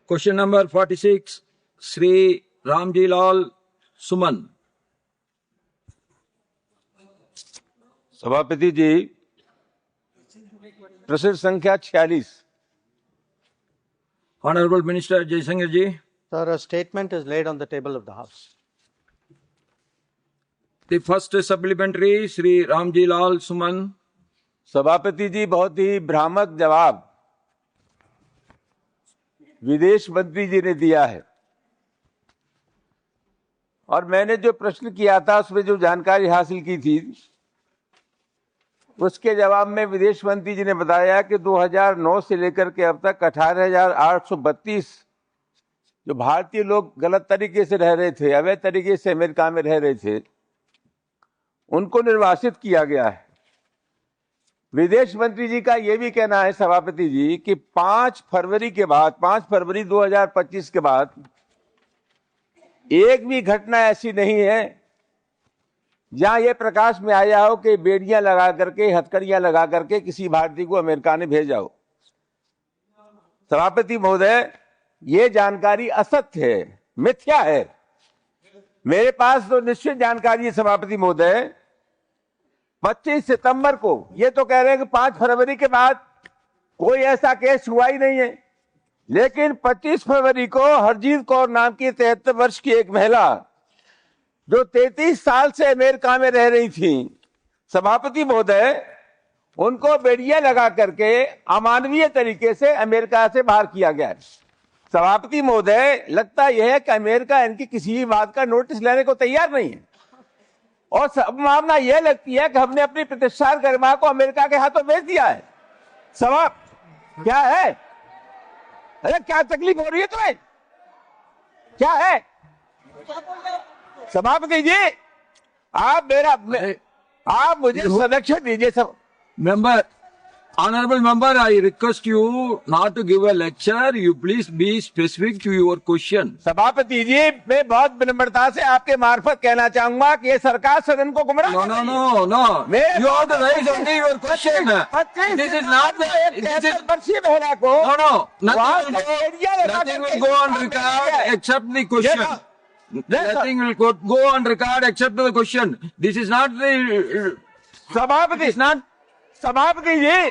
Question number 46, Sri Ramji Lal Suman. सभापति जी, प्रश्न संख्या 46। Honorable Minister Jaishankar ji. Sir, a statement is laid on the table of the House. The first supplementary, Sri Ramji Lal Suman. सभापति जी, बहुत ही भ्रामक जवाब विदेश मंत्री जी ने दिया है और मैंने जो प्रश्न किया था उसमें जो जानकारी हासिल की थी उसके जवाब में विदेश मंत्री जी ने बताया कि 2009 से लेकर के अब तक 18,832 जो भारतीय लोग गलत तरीके से रह रहे थे, अवैध तरीके से अमेरिका में रह रहे थे, उनको निर्वासित किया गया है। विदेश मंत्री जी का यह भी कहना है सभापति जी कि 5 फरवरी 2025 के बाद एक भी घटना ऐसी नहीं है जहां यह प्रकाश में आया हो कि बेड़ियां लगा करके, हथकड़ियां लगा करके किसी भारतीय को अमेरिका ने भेजा हो। सभापति महोदय, ये जानकारी असत्य है, मिथ्या है। मेरे पास तो निश्चित जानकारी है सभापति महोदय। 25 सितंबर को ये तो कह रहे हैं कि 5 फरवरी के बाद कोई ऐसा केस हुआ ही नहीं है, लेकिन 25 फरवरी को हरजीत कौर नाम की 73 वर्ष की एक महिला जो 33 साल से अमेरिका में रह रही थी, सभापति महोदय, उनको बेड़ियां लगा करके अमानवीय तरीके से अमेरिका से बाहर किया गया है। सभापति महोदय, लगता यह है कि अमेरिका इनकी किसी भी बात का नोटिस लेने को तैयार नहीं है और संभावना यह लगती है कि हमने अपनी प्रतिष्ठा गरिमा को अमेरिका के हाथों बेच दिया है। क्या है? अरे क्या तकलीफ हो रही है तुम्हें? क्या है सभापति जी? आप मुझे संरक्षण दीजिए। सब Member, Honorable Member, I request you not to give a lecture. You please be specific to your question. सभापति जी, मैं बहुत विनम्रता से आपके मार्फत कहना चाहूंगा कि ये सरकार सदन को गुमराह No. You have to raise only your question. This is not महिला को No. Nothing will go on record except the question. Nothing will go on record except the question. This is not the सभापति, सभापति जी,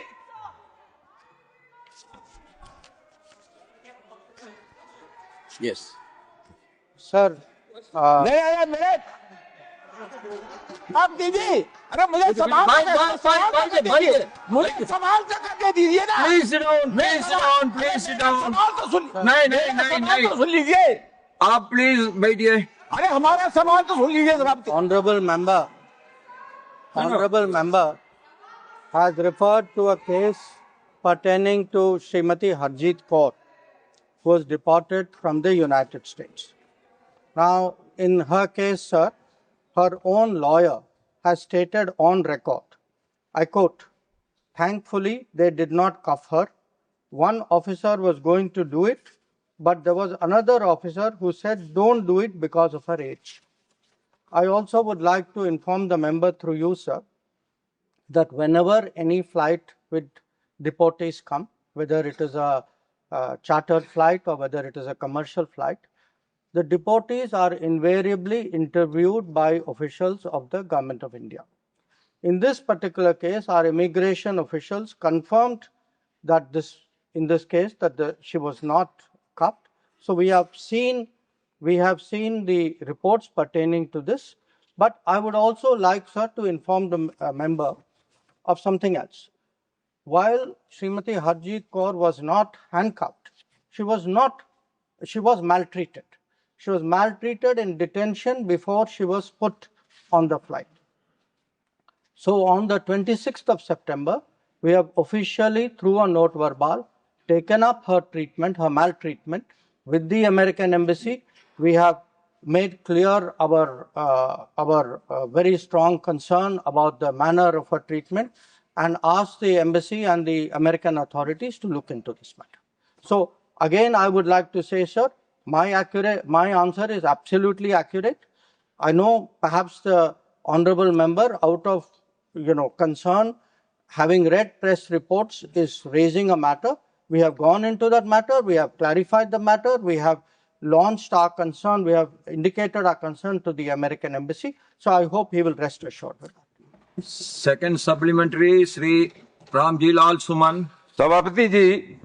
yes. Sir, नहीं मेरे आप दीजिए। अरे मुझे सवाल करके दीजिए ना। Please sit down. सवाल तो सुन। नहीं। सुन लीजिए। आप प्लीज बैठिए। अरे हमारा सवाल तो सुन लीजिए सभापति। Honorable member has referred to a case pertaining to Srimati Harjeet Kaur, who was deported from the United States. Now, in her case, sir, her own lawyer has stated on record, I quote, "Thankfully, they did not cuff her. One officer was going to do it, but there was another officer who said, don't do it because of her age." I also would like to inform the member through you, sir, that whenever any flight with deportees come, whether it is a chartered flight or whether it is a commercial flight, the deportees are invariably interviewed by officials of the Government of India. In this particular case, our immigration officials confirmed that in this case she was not cuffed. So we have seen the reports pertaining to this, but I would also like, sir, to inform the member of something else. While Srimati Harjeet Kaur was not handcuffed, she was maltreated. She was maltreated in detention before she was put on the flight. So on the 26th of September, we have officially, through a note verbal, taken up her treatment, her maltreatment with the American Embassy. We have made clear our very strong concern about the manner of her treatment and asked the embassy and the American authorities to look into this matter. So again, I would like to say, sir, my answer is absolutely accurate. I know perhaps the honorable member, out of concern, having read press reports, is raising a matter We have gone into that matter. We have clarified the matter. We have launched our concern. We have indicated our concern to the American embassy. So I hope he will rest assured with that. Second supplementary, Sri Ramji Lal Suman. सभापति जी,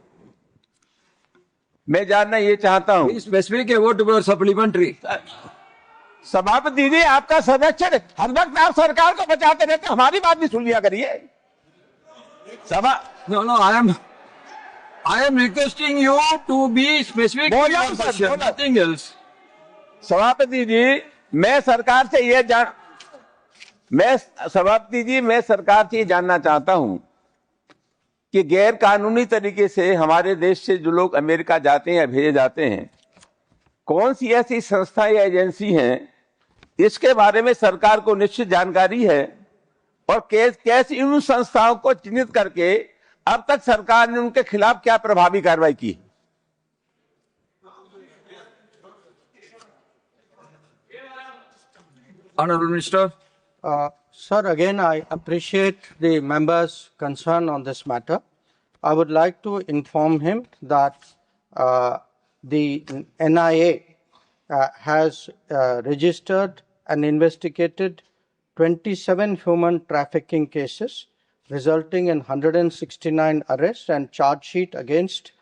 मैं जानना ये चाहता हूं, Be specific about your supplementary. सभापति जी आपका संरक्षण हर वक्त आप सरकार को बचाते रहते, हमारी बात भी सुन लिया करिए। सभा No, I am requesting you to be specific to बोलो your सर, question, बोलो। nothing else. सभापति जी मैं सरकार से ये जानना चाहता हूं कि गैर कानूनी तरीके से हमारे देश से जो लोग अमेरिका जाते हैं या भेजे जाते हैं, कौन सी ऐसी संस्था या एजेंसी हैं, इसके बारे में सरकार को निश्चित जानकारी है और कैसे इन संस्थाओं को चिन्हित करके अब तक सरकार ने उनके खिलाफ क्या प्रभावी कार्रवाई की? Honorable Minister. Sir, again, I appreciate the member's concern on this matter. I would like to inform him that the NIA has registered and investigated 27 human trafficking cases, resulting in 169 arrests and charge sheet against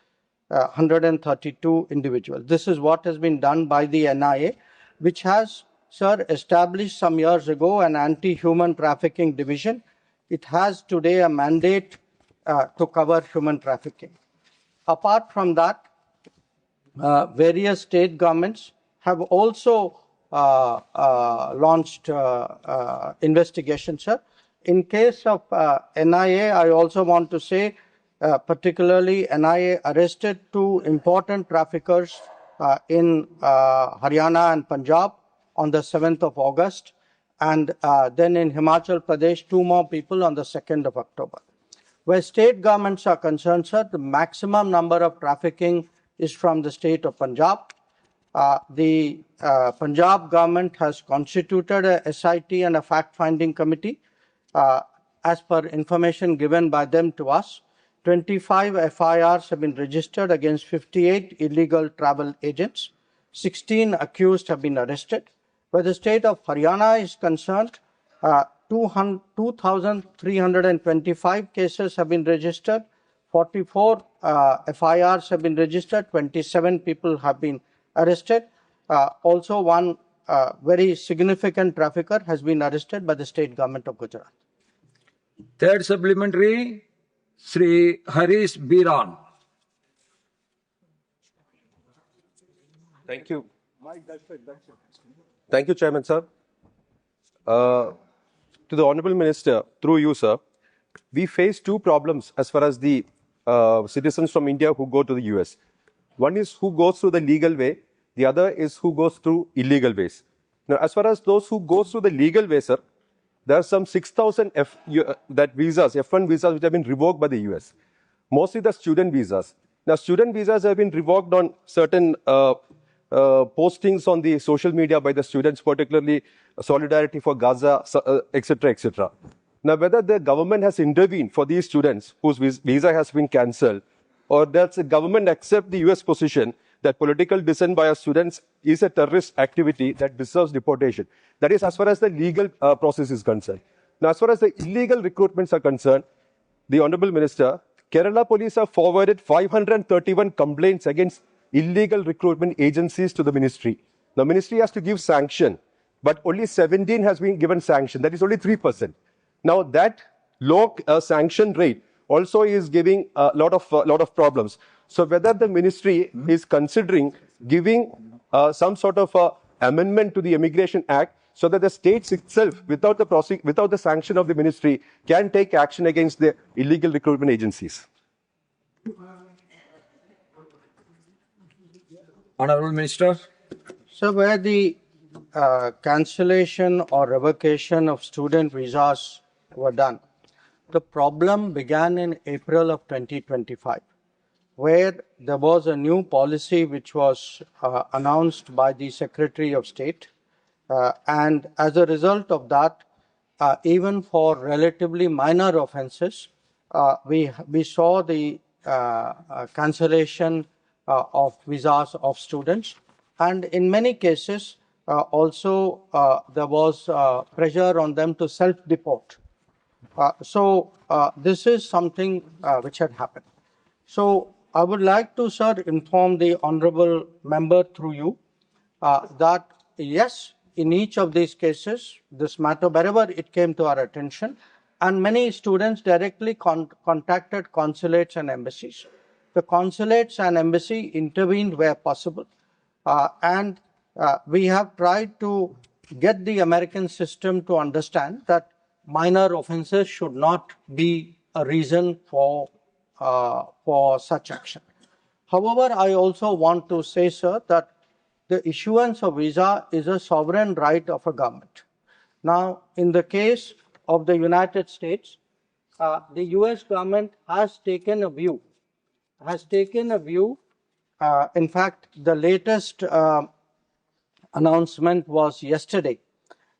132 individuals. This is what has been done by the NIA, which has, sir, established some years ago an anti-human trafficking division. It has today a mandate to cover human trafficking. Apart from that, various state governments have also launched investigations, sir. In case of NIA, I also want to say, particularly NIA arrested 2 important traffickers in Haryana and Punjab on the 7th of August, and then in Himachal Pradesh, 2 more people on the 2nd of October. Where state governments are concerned, sir, the maximum number of trafficking is from the state of Punjab. The Punjab government has constituted a SIT and a fact-finding committee. As per information given by them to us, 25 FIRs have been registered against 58 illegal travel agents. 16 accused have been arrested. Where the state of Haryana is concerned, 2,325 cases have been registered, 44 FIRs have been registered, 27 people have been arrested. Also, one very significant trafficker has been arrested by the state government of Gujarat. Third supplementary, Sri Harish Biran. Thank you. Thank you, Chairman, sir. To the Honorable Minister, through you, sir, we face 2 problems as far as the citizens from India who go to the US. One is who goes through the legal way, the other is who goes through illegal ways. Now, as far as those who go through the legal way, sir, there are some 6,000 visas, F1 visas, which have been revoked by the US. Mostly the student visas. Now, student visas have been revoked on certain postings on the social media by the students, particularly Solidarity for Gaza, etc., etc. Now, whether the government has intervened for these students whose visa has been cancelled, or does the government accept the US position that political dissent by our students is a terrorist activity that deserves deportation? That is as far as the legal process is concerned. Now, as far as the illegal recruitments are concerned, the Honorable Minister, Kerala police have forwarded 531 complaints against illegal recruitment agencies to the ministry. The ministry has to give sanction, but only 17 has been given sanction. That is only 3%. Now, that low sanction rate also is giving a lot of problems. So, whether the ministry is considering giving some sort of amendment to the Immigration Act so that the states itself, without the sanction of the ministry, can take action against the illegal recruitment agencies. Honorable Minister. So, where the cancellation or revocation of student visas were done, the problem began in April of 2025, where there was a new policy which was announced by the Secretary of State. And as a result of that, even for relatively minor offences, we saw the cancellation of visas of students. And in many cases, also there was pressure on them to self-deport. So this is something which had happened. So I would like to, sir, inform the honorable member through you that yes, in each of these cases, this matter, wherever it came to our attention, and many students directly contacted consulates and embassies. The consulates and embassy intervened where possible, and we have tried to get the American system to understand that minor offenses should not be a reason for such action. However, I also want to say, sir, that the issuance of visa is a sovereign right of a government. Now, in the case of the United States, the US government has taken a view, in fact, the latest announcement was yesterday.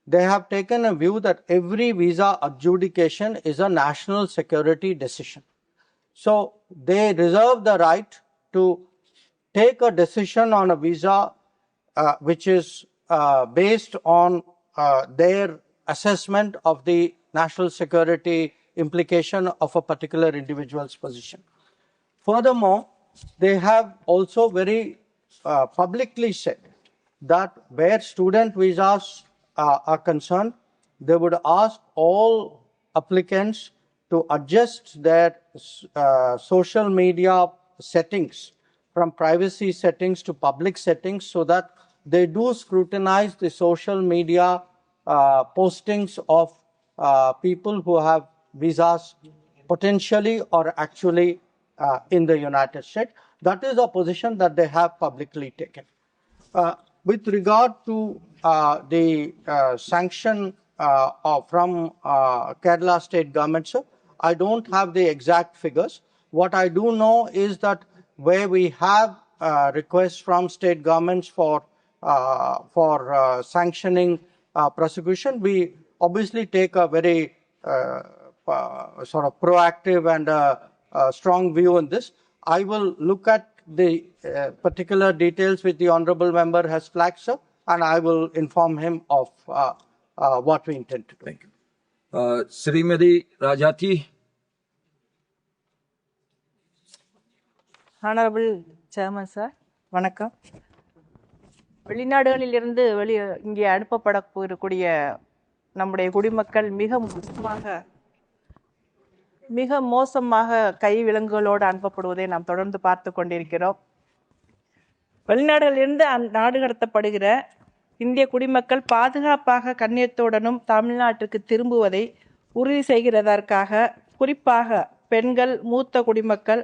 They have taken a view that every visa adjudication is a national security decision. So they reserve the right to take a decision on a visa which is based on their assessment of the national security implication of a particular individual's position. Furthermore, they have also very publicly said that where student visas are concerned, they would ask all applicants to adjust their social media settings from privacy settings to public settings so that they do scrutinize the social media postings of people who have visas potentially or actually in the United States. That is a position that they have publicly taken. With regard to the sanction from Kerala state government, sir, I don't have the exact figures. What I do know is that where we have requests from state governments for sanctioning prosecution, we obviously take a very sort of proactive and strong view on this. I will look at the particular details which the honorable member has flagged, sir, and I will inform him of what we intend to do. Thank you. Srimati Rajati. Honorable Chairman, sir, வணக்கம். வெளிநாடுகளிலிருந்து இங்கே அனுப்பப்படக்கூடிய நம்முடைய குடிமக்கள் மிக மோசமாக கை விலங்குகளோடு அனுப்பப்படுவதை நாம் தொடர்ந்து பார்த்து கொண்டிருக்கிறோம். வெளிநாடுகளிலிருந்து நாடு கடத்தப்படுகிற இந்திய குடிமக்கள் பாதுகாப்பாக கண்ணியத்துடனும் தமிழ்நாட்டுக்கு திரும்புவதை உறுதி செய்கிறதற்காக குறிப்பாக பெண்கள், மூத்த குடிமக்கள்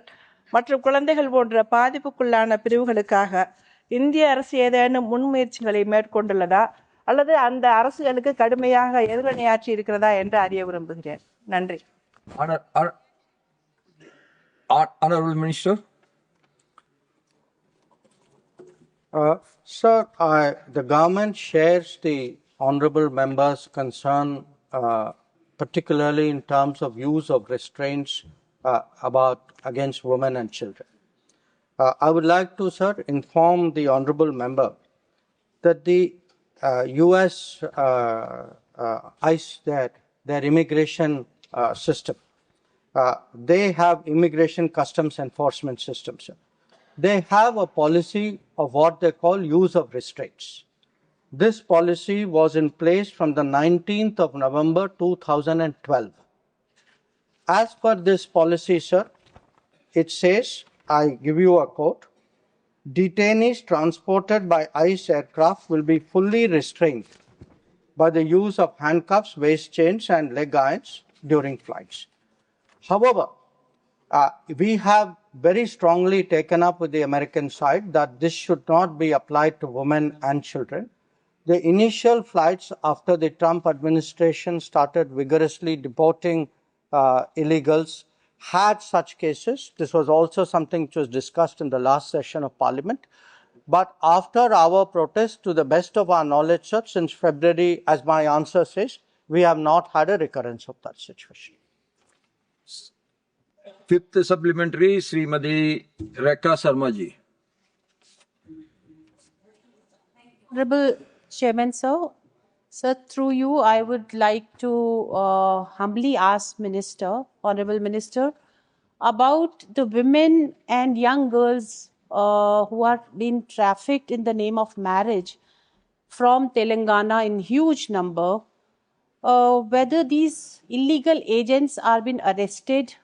மற்றும் குழந்தைகள் போன்ற பாதிப்புக்குள்ளான பிரிவுகளுக்காக இந்திய அரசு ஏதேனும் முன்முயற்சிகளை மேற்கொண்டுள்ளதா அல்லது அந்த அரசுகளுக்கு கடுமையாக எதிர்வினையாற்றி இருக்கிறதா என்று அறிய விரும்புகிறேன். நன்றி. Honorable Minister. Sir, the government shares the honorable member's concern, particularly in terms of use of restraints against women and children. I would like to, sir, inform the honorable member that the U.S. ICE, their immigration system, they have immigration customs enforcement systems, sir. They have a policy of what they call use of restraints. This policy was in place from the 19th of November 2012. As per this policy, sir, it says, I give you a quote, detainees transported by ICE aircraft will be fully restrained by the use of handcuffs, waist chains, and leg irons during flights. However, we have very strongly taken up with the American side that this should not be applied to women and children. The initial flights after the Trump administration started vigorously deporting illegals had such cases. This was also something which was discussed in the last session of Parliament. But after our protest, to the best of our knowledge, sir, since February, as my answer says, we have not had a recurrence of that situation. Fifth supplementary, Srimati Rekha Sharma ji. Honorable Chairman, sir. Sir, through you, I would like to humbly ask Honorable Minister, about the women and young girls who are being trafficked in the name of marriage from Telangana in huge number. Whether these illegal agents are being arrested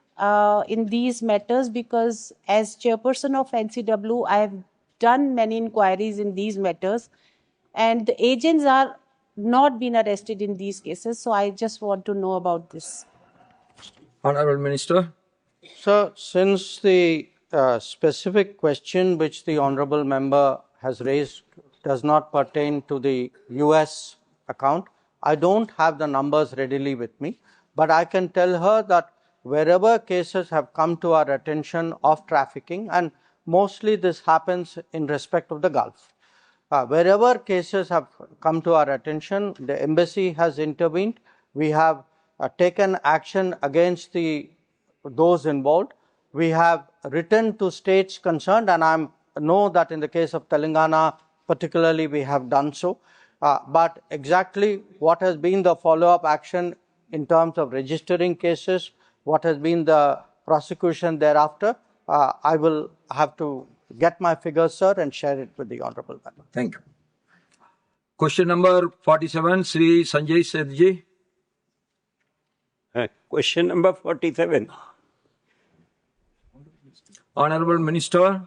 in these matters, because as chairperson of NCW, I have done many inquiries in these matters, and the agents are not being arrested in these cases. So I just want to know about this. Honorable Minister. So, since the specific question which the honorable member has raised does not pertain to the US account, I don't have the numbers readily with me, but I can tell her that wherever cases have come to our attention of trafficking, and mostly this happens in respect of the Gulf, wherever cases have come to our attention, the embassy has intervened. We have taken action against those involved. We have written to states concerned, and I know that in the case of Telangana particularly we have done so. But exactly what has been the follow-up action in terms of registering cases, what has been the prosecution thereafter, I will have to get my figures, sir, and share it with the honorable member. Thank you. Question number 47, Sri Sanjay Seth ji. Question number 47. Honorable Minister,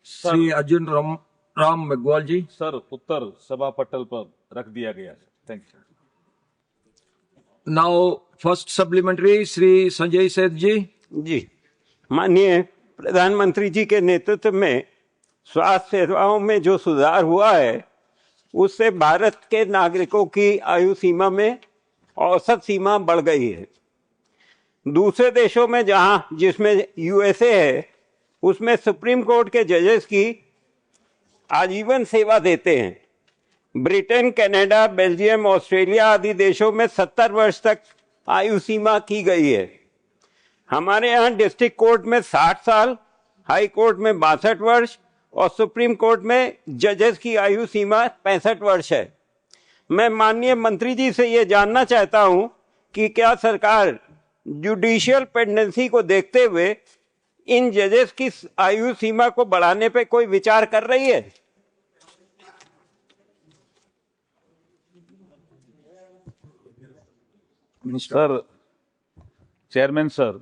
Sri Arjun Ram Meghwal ji. Sir उत्तर सभा पटल पर रख दिया गया है. Thank you. Now, first supplementary, Sri Sanjay Seth ji. जी, माननीय प्रधानमंत्री जी के नेतृत्व में स्वास्थ्य सेवाओं में जो सुधार हुआ है, उससे भारत के नागरिकों की आयु सीमा में औसत सीमा बढ़ गई है. दूसरे देशों में जिसमें यूएसए है, उसमें सुप्रीम कोर्ट के जजेस की आजीवन सेवा देते हैं. ब्रिटेन, कनाडा, बेल्जियम, ऑस्ट्रेलिया आदि देशों में 70 वर्ष तक आयु सीमा की गई है. हमारे यहाँ डिस्ट्रिक्ट कोर्ट में 60 साल, हाई कोर्ट में 62 वर्ष और सुप्रीम कोर्ट में जजेस की आयु सीमा 65 वर्ष है. मैं माननीय मंत्री जी से ये जानना चाहता हूं कि क्या सरकार जुडिशियल पेंडेंसी को देखते हुए इन जजेस की आयु सीमा को बढ़ाने पे कोई विचार कर रही है? सर, चेयरमैन सर,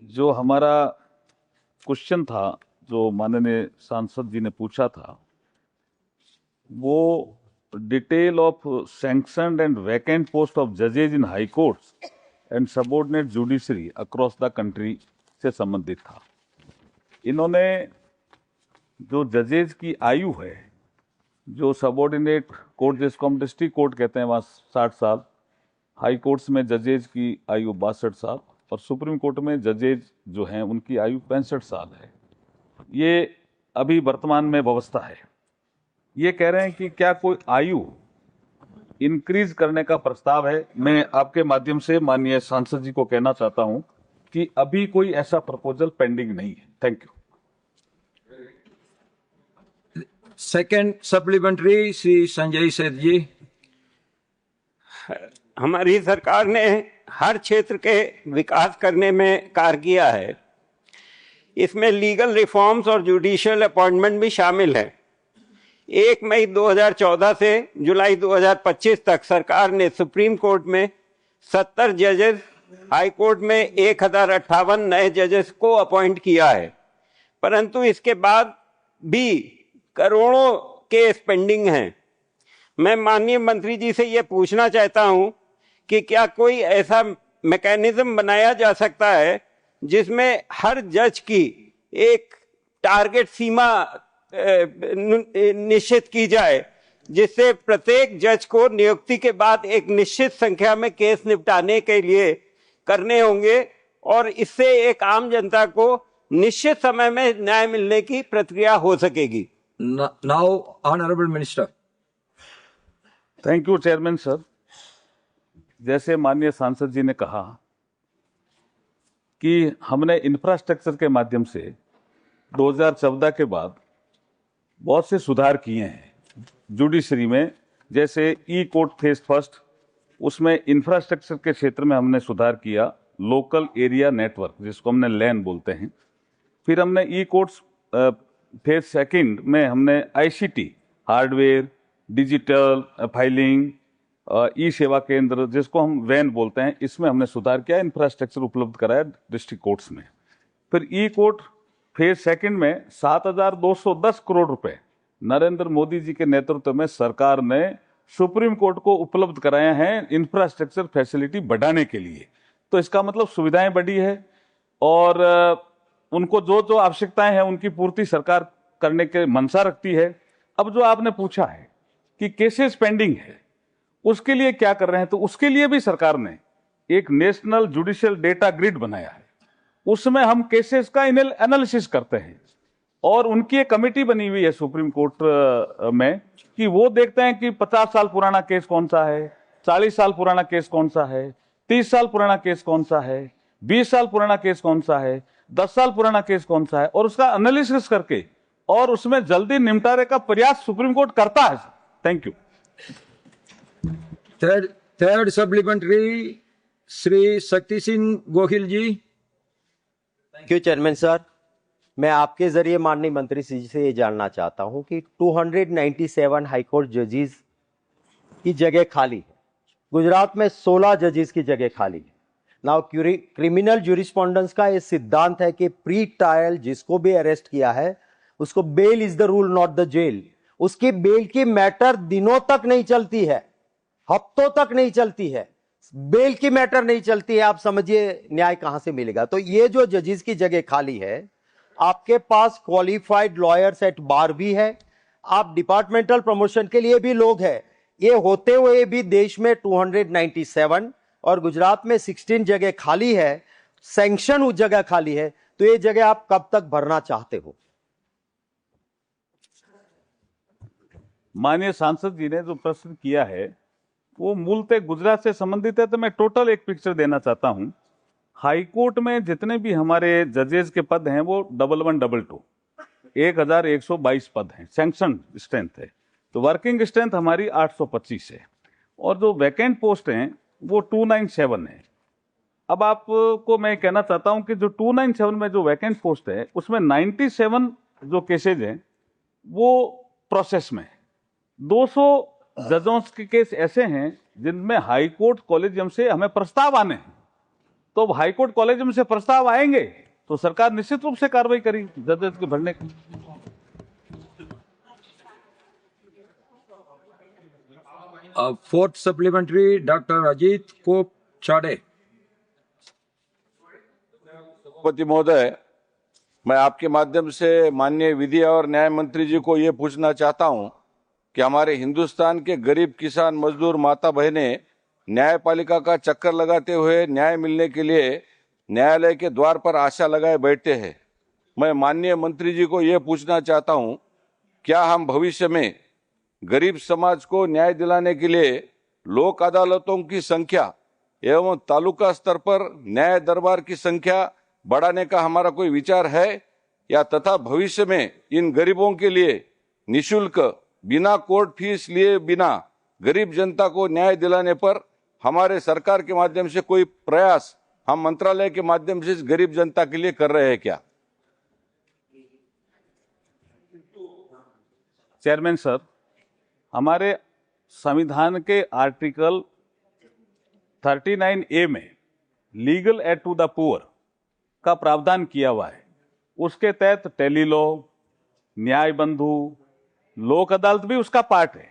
जो हमारा क्वेश्चन था, जो माननीय सांसद जी ने पूछा था, वो detail of sanctioned and vacant post of जजेज in high courts and subordinate judiciary across the country से संबंधित था. इन्होंने जो जजेज की आयु है, जो सबऑर्डिनेट कोर्ट जिसको हम डिस्ट्रिक्ट कोर्ट कहते हैं, वहाँ 60 साल, हाई कोर्ट्स में जजेज की आयु 62 साल और सुप्रीम कोर्ट में जजेज जो हैं उनकी आयु 65 साल है. ये अभी वर्तमान में व्यवस्था है. ये कह रहे हैं कि क्या कोई आयु इंक्रीज करने का प्रस्ताव है. मैं आपके माध्यम से माननीय सांसद जी को कहना चाहता हूं कि अभी कोई ऐसा प्रपोजल पेंडिंग नहीं है. Thank you. Second supplementary, Sri Sanjay Seth ji. हमारी सरकार ने हर क्षेत्र के विकास करने में कार्य किया है. इसमें लीगल रिफॉर्म्स और जुडिशियल अपॉइंटमेंट भी शामिल है. 1 मई 2014 से जुलाई 2025 तक सरकार ने सुप्रीम कोर्ट में 70 जजेस, हाई कोर्ट में 1058 नए जजेस को अपॉइंट किया है. परंतु इसके बाद भी करोड़ों केस पेंडिंग हैं. मैं माननीय मंत्री जी से ये पूछना चाहता हूं कि क्या कोई ऐसा मैकेनिज्म बनाया जा सकता है जिसमें हर जज की एक टारगेट सीमा निश्चित की जाए, जिससे प्रत्येक जज को नियुक्ति के बाद एक निश्चित संख्या में केस निपटाने के लिए करने होंगे और इससे एक आम जनता को निश्चित समय में न्याय मिलने की प्रक्रिया हो सकेगी. Now, Honorable Minister. Thank you chairman sir. जैसे माननीय सांसद जी ने कहा कि हमने इंफ्रास्ट्रक्चर के माध्यम से 2014 के बाद बहुत से सुधार किए हैं जुडिशरी में। जैसे ई कोर्ट फेज फर्स्ट, उसमें इंफ्रास्ट्रक्चर के क्षेत्र में हमने सुधार किया, लोकल एरिया नेटवर्क जिसको हमने लैन बोलते हैं। फिर हमने ई कोर्ट्स फेज सेकंड में हमने आईसीटी, हार्डवेयर, डिजिटल फाइलिंग, ई सेवा केंद्र जिसको हम वैन बोलते हैं, इसमें हमने सुधार किया, इंफ्रास्ट्रक्चर उपलब्ध कराया डिस्ट्रिक्ट कोर्ट्स में। फिर ई कोर्ट फेज सेकंड में 7,210 करोड़ रुपए नरेंद्र मोदी जी के नेतृत्व में सरकार ने सुप्रीम कोर्ट को उपलब्ध कराए हैं इंफ्रास्ट्रक्चर फैसिलिटी बढ़ाने के लिए। तो इसका मतलब सुविधाएं बढ़ी है और उनको जो जो आवश्यकताएं हैं उनकी पूर्ति सरकार करने के मंशा रखती है। अब जो आपने पूछा है कि केसेस पेंडिंग है उसके लिए क्या कर रहे हैं, तो उसके लिए भी सरकार ने एक नेशनल जुडिशियल डेटा ग्रिड बनाया है। उसमें हम केसेस का एनालिसिस करते हैं और उनकी एक कमेटी बनी हुई है सुप्रीम कोर्ट में कि वो देखते हैं कि 50 साल पुराना केस कौन सा है, 40 साल पुराना केस कौन सा है, 30 साल पुराना केस कौन सा है, 20 साल पुराना केस कौन सा है, 10 साल पुराना केस कौन सा है, और उसका एनालिसिस करके और उसमें जल्दी निपटारे का प्रयास सुप्रीम कोर्ट करता है। Thank you. Third supplementary, Shri Shakti Singh Gohil ji. Thank you chairman sir. मैं आपके जरिए माननीय मंत्री जी से ये जानना चाहता हूं कि 297 हाईकोर्ट जजेस की जगह खाली है। गुजरात में 16 जजेस की जगह खाली है। नाउ क्रिमिनल ज्यूरिस्पोंडेंस का ये सिद्धांत है कि प्री ट्रायल जिसको भी अरेस्ट किया है उसको bail is the rule not the jail. उसकी बेल की मैटर दिनों तक नहीं चलती है, हफ्तों तक नहीं चलती है, बेल की मैटर नहीं चलती है। आप समझिए न्याय कहां से मिलेगा। तो ये जो जजेस की जगह खाली है, आपके पास क्वालिफाइड लॉयर्स एट बार भी है, आप डिपार्टमेंटल प्रमोशन के लिए भी लोग हैं। ये होते हुए भी देश में 297 और गुजरात में 16 जगह खाली है, सैंक्शन उस जगह खाली है, तो ये जगह आप कब तक भरना चाहते हो? माननीय सांसद जी ने जो प्रश्न किया है वो मूलतः गुजरात से संबंधित है, तो मैं टोटल एक पिक्चर देना चाहता हूं। हाईकोर्ट में जितने भी हमारे जजेस के पद हैं वो 1122 1122 पद हैं, सैंक्शन स्ट्रेंथ है। तो वर्किंग स्ट्रेंथ हमारी 825 है और जो वैकेंट पोस्ट हैं वो 297 है। अब आपको मैं कहना चाहता हूं कि जो 297 में जो वैकेंट पोस्ट है उसमें 97 जो केसेज हैं वो प्रोसेस में है। 200 जजों के केस ऐसे हैं जिनमें हाईकोर्ट कॉलेजियम से हमें प्रस्ताव आने हैं। तो अब हाईकोर्ट कॉलेजियम से प्रस्ताव आएंगे तो सरकार निश्चित रूप से कार्रवाई करेगी जजेस के भरने की। फोर्थ सप्लीमेंट्री, डॉक्टर अजीत कोप छाड़े। सभापति महोदय, मैं आपके माध्यम से माननीय विधि और न्याय मंत्री जी को ये पूछना चाहता हूं कि हमारे हिंदुस्तान के गरीब किसान, मजदूर, माता बहनें न्यायपालिका का चक्कर लगाते हुए न्याय मिलने के लिए न्यायालय के द्वार पर आशा लगाए बैठते हैं। मैं माननीय मंत्री जी को ये पूछना चाहता हूं, क्या हम भविष्य में गरीब समाज को न्याय दिलाने के लिए लोक अदालतों की संख्या एवं तालुका स्तर पर न्याय दरबार की संख्या बढ़ाने का हमारा कोई विचार है, या तथा भविष्य में इन गरीबों के लिए निशुल्क बिना कोर्ट फीस लिए बिना गरीब जनता को न्याय दिलाने पर हमारे सरकार के माध्यम से कोई प्रयास हम मंत्रालय के माध्यम से इस गरीब जनता के लिए कर रहे हैं क्या? चेयरमैन सर, हमारे संविधान के आर्टिकल 39A में legal aid to the poor का प्रावधान किया हुआ है। उसके तहत टेली लॉ, न्याय बंधु, लोक अदालत भी उसका पार्ट है।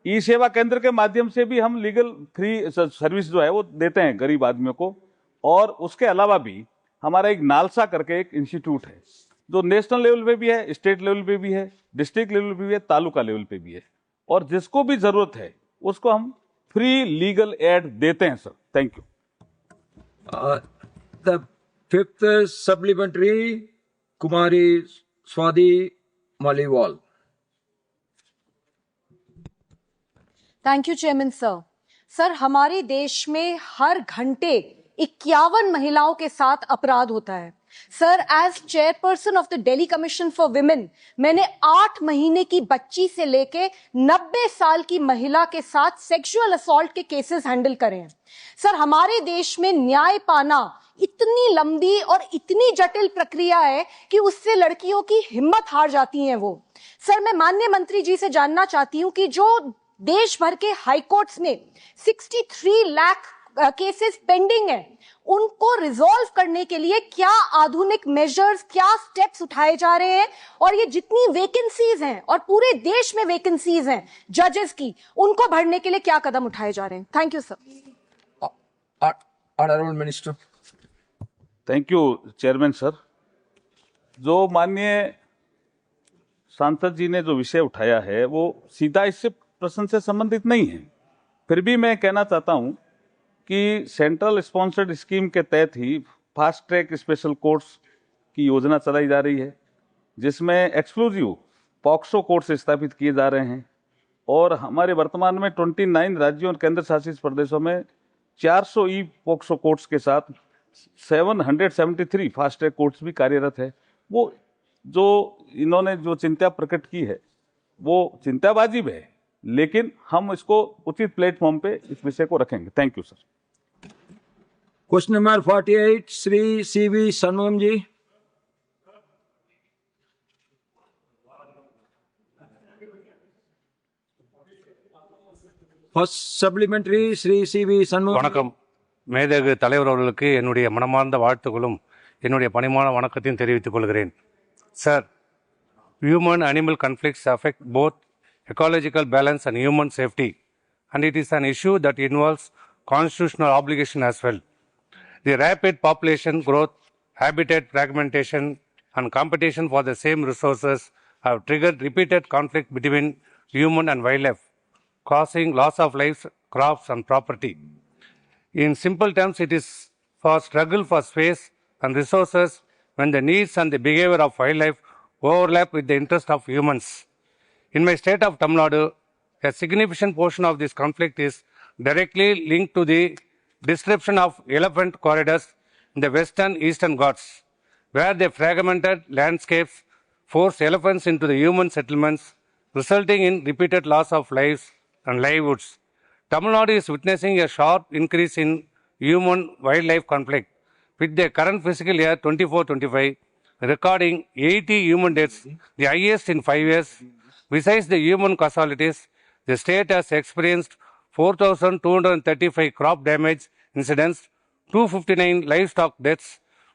ई सेवा केंद्र के माध्यम से भी हम लीगल फ्री सर्विस जो है वो देते हैं गरीब आदमियों को। और उसके अलावा भी हमारा एक नालसा करके एक इंस्टीट्यूट है जो नेशनल लेवल पे भी है, स्टेट लेवल पे भी है, डिस्ट्रिक्ट लेवल पे भी है, तालुका लेवल पे भी है, और जिसको भी जरूरत है उसको हम फ्री लीगल एड देते हैं sir. Thank you. The fifth supplementary, Kumari Swati Maliwal. Thank you chairman sir. Sir, हमारे देश में हर घंटे 51 महिलाओं के साथ अपराध होता है। Sir, as chairperson of the Delhi commission for women, मैंने 8 महीने की बच्ची से लेके 90 साल की महिला के साथ सेक्सुअल असॉल्ट के केसेस हैंडल करे हैं। सर, हमारे देश में न्याय पाना इतनी लंबी और इतनी जटिल प्रक्रिया है कि उससे लड़कियों की हिम्मत हार जाती हैं वो। सर, मैं माननीय मंत्री जी से जानना चाहती हूं कि जो देश भर के हाई कोर्ट्स में 63 लाख केसेस पेंडिंग है, उनको रिजॉल्व करने के लिए क्या आधुनिक मेजर्स, क्या स्टेप्स उठाए जा रहे हैं, और ये जितनी वैकेंसीज हैं और पूरे देश में वैकेंसीज हैं जजेस की, उनको भरने के लिए क्या कदम उठाए जा रहे हैं? Thank you sir. Honourable minister. Thank you chairman sir. जो माननीय सांसद जी ने जो विषय उठाया है वो सीधा इससे प्रश्न से संबंधित नहीं है, फिर भी मैं कहना चाहता हूं कि सेंट्रल स्पॉन्सर्ड स्कीम के तहत ही फास्ट ट्रैक स्पेशल कोर्ट्स की योजना चलाई जा रही है, जिसमें एक्सक्लूसिव पॉक्सो कोर्ट्स स्थापित किए जा रहे हैं। और हमारे वर्तमान में 29 राज्यों और केंद्र शासित प्रदेशों में 400 ई पॉक्सो कोर्ट्स के साथ 773 फास्ट ट्रैक कोर्ट्स भी कार्यरत है। वो जो इन्होंने जो चिंता प्रकट की है वो चिंता वाजिब है, लेकिन हम इसको उचित प्लेटफॉर्म पे इस विषय को रखेंगे। Thank you sir. Question number 48 Shri C V Shanmugam ji. First supplementary Shri C V Shanmugam. வணக்கம். மேதகு தலைவர் அவர்களுக்கு என்னுடைய மனமார்ந்த வாழ்த்துக்களும் என்னுடைய பணிவான வணக்கத்தையும் தெரிவித்துக் கொள்கிறேன். Sir, human animal conflicts affect both ecological balance and human safety, and it is an issue that involves constitutional obligation as well. The rapid population growth, habitat fragmentation, and competition for the same resources have triggered repeated conflict between human and wildlife, causing loss of lives, crops, and property. In simple terms, it is for struggle for space and resources when the needs and the behavior of wildlife overlap with the interest of humans. In my state of Tamil Nadu, a significant portion of this conflict is directly linked to the disruption of elephant corridors in the western eastern Ghats, where the fragmented landscapes force elephants into the human settlements, resulting in repeated loss of lives and livelihoods. Tamil Nadu is witnessing a sharp increase in human-wildlife conflict, with the current fiscal year 24-25 recording 80 human deaths, the highest in 5 years. Besides the human casualties, the state has experienced 4,235 crop damage incidents, 259 livestock deaths,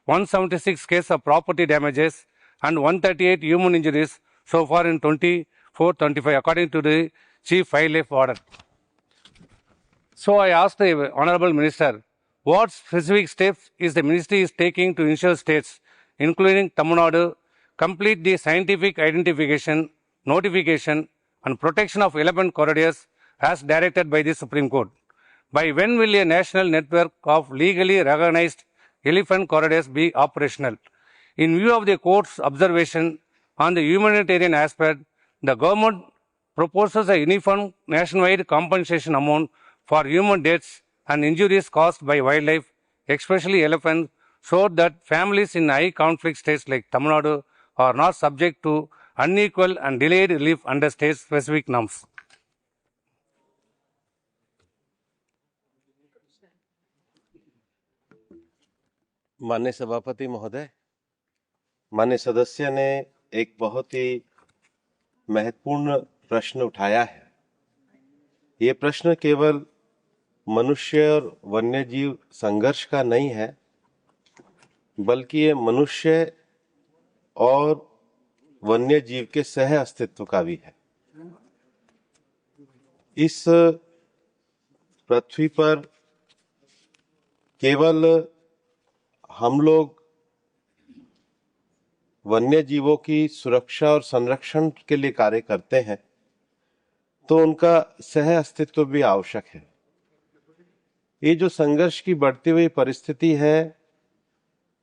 176 cases of property damages, and 138 human injuries so far in 24-25, according to the Chief Wildlife Warden. So I asked the Honorable Minister, what specific steps is the ministry is taking to ensure states, including Tamil Nadu, complete the scientific identification, notification, and protection of elephant corridors as directed by the Supreme Court? By when will a national network of legally recognized elephant corridors be operational? In view of the court's observation on the humanitarian aspect, the government proposes a uniform nationwide compensation amount for human deaths and injuries caused by wildlife, especially elephants, so that families in high conflict states like Tamil Nadu are not subject to unequal and delayed relief under state-specific norms. माननीय सभापति महोदय, माननीय सदस्य ने एक बहुत ही महत्वपूर्ण प्रश्न उठाया है। ये प्रश्न केवल मनुष्य और वन्यजीव संघर्ष का नहीं है, बल्कि ये मनुष्य और वन्यजीव के सह अस्तित्व का भी है। इस पृथ्वी पर केवल हम लोग वन्य जीवों की सुरक्षा और संरक्षण के लिए कार्य करते हैं, तो उनका सह अस्तित्व भी आवश्यक है। ये जो संघर्ष की बढ़ती हुई परिस्थिति है,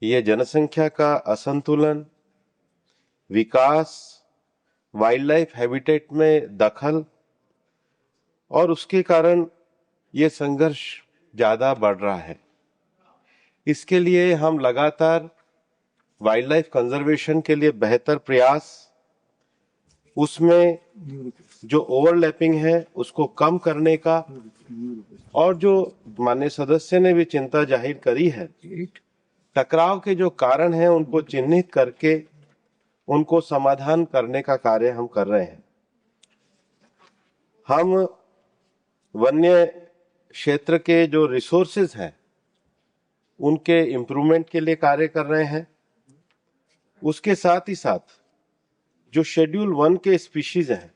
ये जनसंख्या का असंतुलन, विकास, वाइल्ड लाइफ हैबिटेट में दखल और उसके कारण ये संघर्ष ज्यादा बढ़ रहा है। इसके लिए हम लगातार वाइल्ड लाइफ कंजर्वेशन के लिए बेहतर प्रयास, उसमें जो ओवरलैपिंग है उसको कम करने का, और जो माननीय सदस्य ने भी चिंता जाहिर करी है, टकराव के जो कारण हैं उनको चिन्हित करके उनको समाधान करने का कार्य हम कर रहे हैं। हम वन्य क्षेत्र के जो रिसोर्सेज हैं उनके इम्प्रूवमेंट के लिए कार्य कर रहे हैं। उसके साथ ही साथ जो शेड्यूल 1 के स्पीशीज हैं,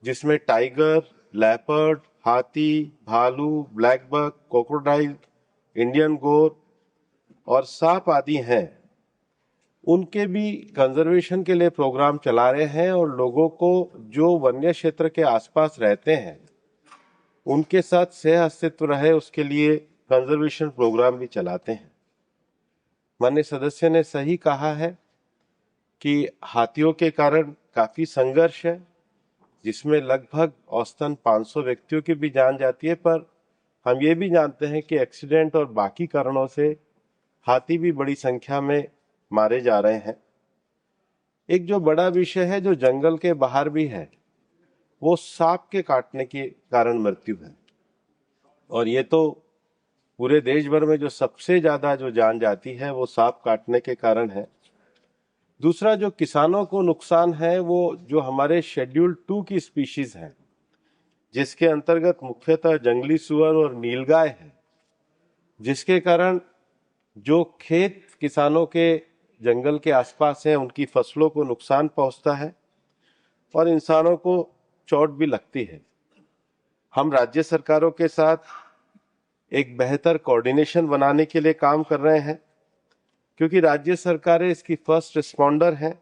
जिसमें टाइगर, लेपर्ड, हाथी, भालू, ब्लैक बक, क्रोकोडाइल, इंडियन गोर और सांप आदि हैं, उनके भी कंजर्वेशन के लिए प्रोग्राम चला रहे हैं और लोगों को जो वन्य क्षेत्र के आसपास रहते हैं उनके साथ सह अस्तित्व रहे उसके लिए कंजर्वेशन प्रोग्राम भी चलाते हैं। माननीय सदस्य ने सही कहा है कि हाथियों के कारण काफी संघर्ष है, जिसमें लगभग औसतन 500 व्यक्तियों की भी जान जाती है, पर हम ये भी जानते हैं कि एक्सीडेंट और बाकी कारणों से हाथी भी बड़ी संख्या में मारे जा रहे हैं। एक जो बड़ा विषय है जो जंगल के बाहर भी है, वो सांप के काटने के कारण मृत्यु है, और ये तो पूरे देश भर में जो सबसे ज्यादा जो जान जाती है वो सांप काटने के कारण है। दूसरा जो किसानों को नुकसान है वो जो हमारे शेड्यूल 2 की स्पीशीज है, जिसके अंतर्गत मुख्यतः जंगली सुअर और नीलगाय है, जिसके कारण जो खेत किसानों के जंगल के आसपास हैं उनकी फसलों को नुकसान पहुंचता है और इंसानों को चोट भी लगती है। हम राज्य सरकारों के साथ एक बेहतर कोऑर्डिनेशन बनाने के लिए काम कर रहे हैं, क्योंकि राज्य सरकारें इसकी फर्स्ट रिस्पॉन्डर हैं,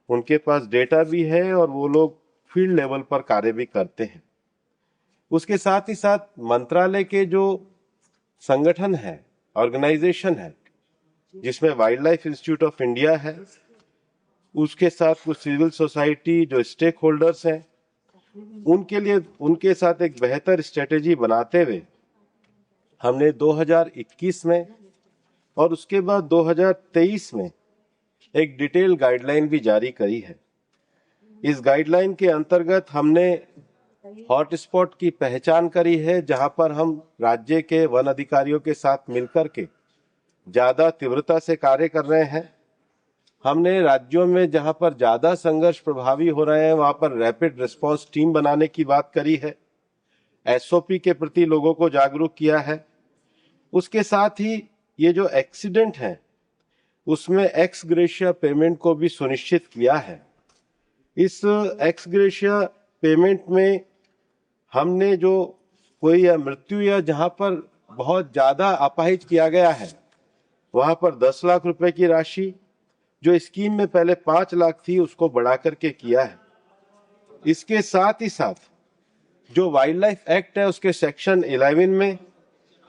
उनके पास डेटा भी है और वो लोग फील्ड लेवल पर कार्य भी करते हैं। उसके साथ ही साथ मंत्रालय के जो संगठन है, ऑर्गेनाइजेशन है, जिसमें wild life institute of India है, उसके साथ कुछ सिविल सोसाइटी जो स्टेक होल्डर्स हैं, उनके लिए उनके साथ एक बेहतर स्ट्रेटेजी बनाते हुए हमने 2021 में और उसके बाद 2023 में एक डिटेल गाइडलाइन भी जारी करी है। इस गाइडलाइन के अंतर्गत हमने हॉटस्पॉट की पहचान करी है, जहां पर हम राज्य के वन अधिकारियों के साथ मिलकर के ज्यादा तीव्रता से कार्य कर रहे हैं। हमने राज्यों में जहां पर ज्यादा संघर्ष प्रभावी हो रहे हैं वहां पर रैपिड रिस्पांस टीम बनाने की बात करी है, एसओपी के प्रति लोगों को जागरूक किया है। उसके साथ ही ये जो एक्सीडेंट है उसमें एक्स ग्रेशिया पेमेंट को भी सुनिश्चित किया है। इस एक्स ग्रेशिया पेमेंट में हमने जो कोई या मृत्यु या जहां पर बहुत ज्यादा अपाहिज किया गया है वहां पर 10 लाख रुपए की राशि, जो स्कीम में पहले 5 लाख थी, उसको बढ़ा करके किया है। इसके साथ ही साथ जो वाइल्ड लाइफ एक्ट है उसके सेक्शन 11 में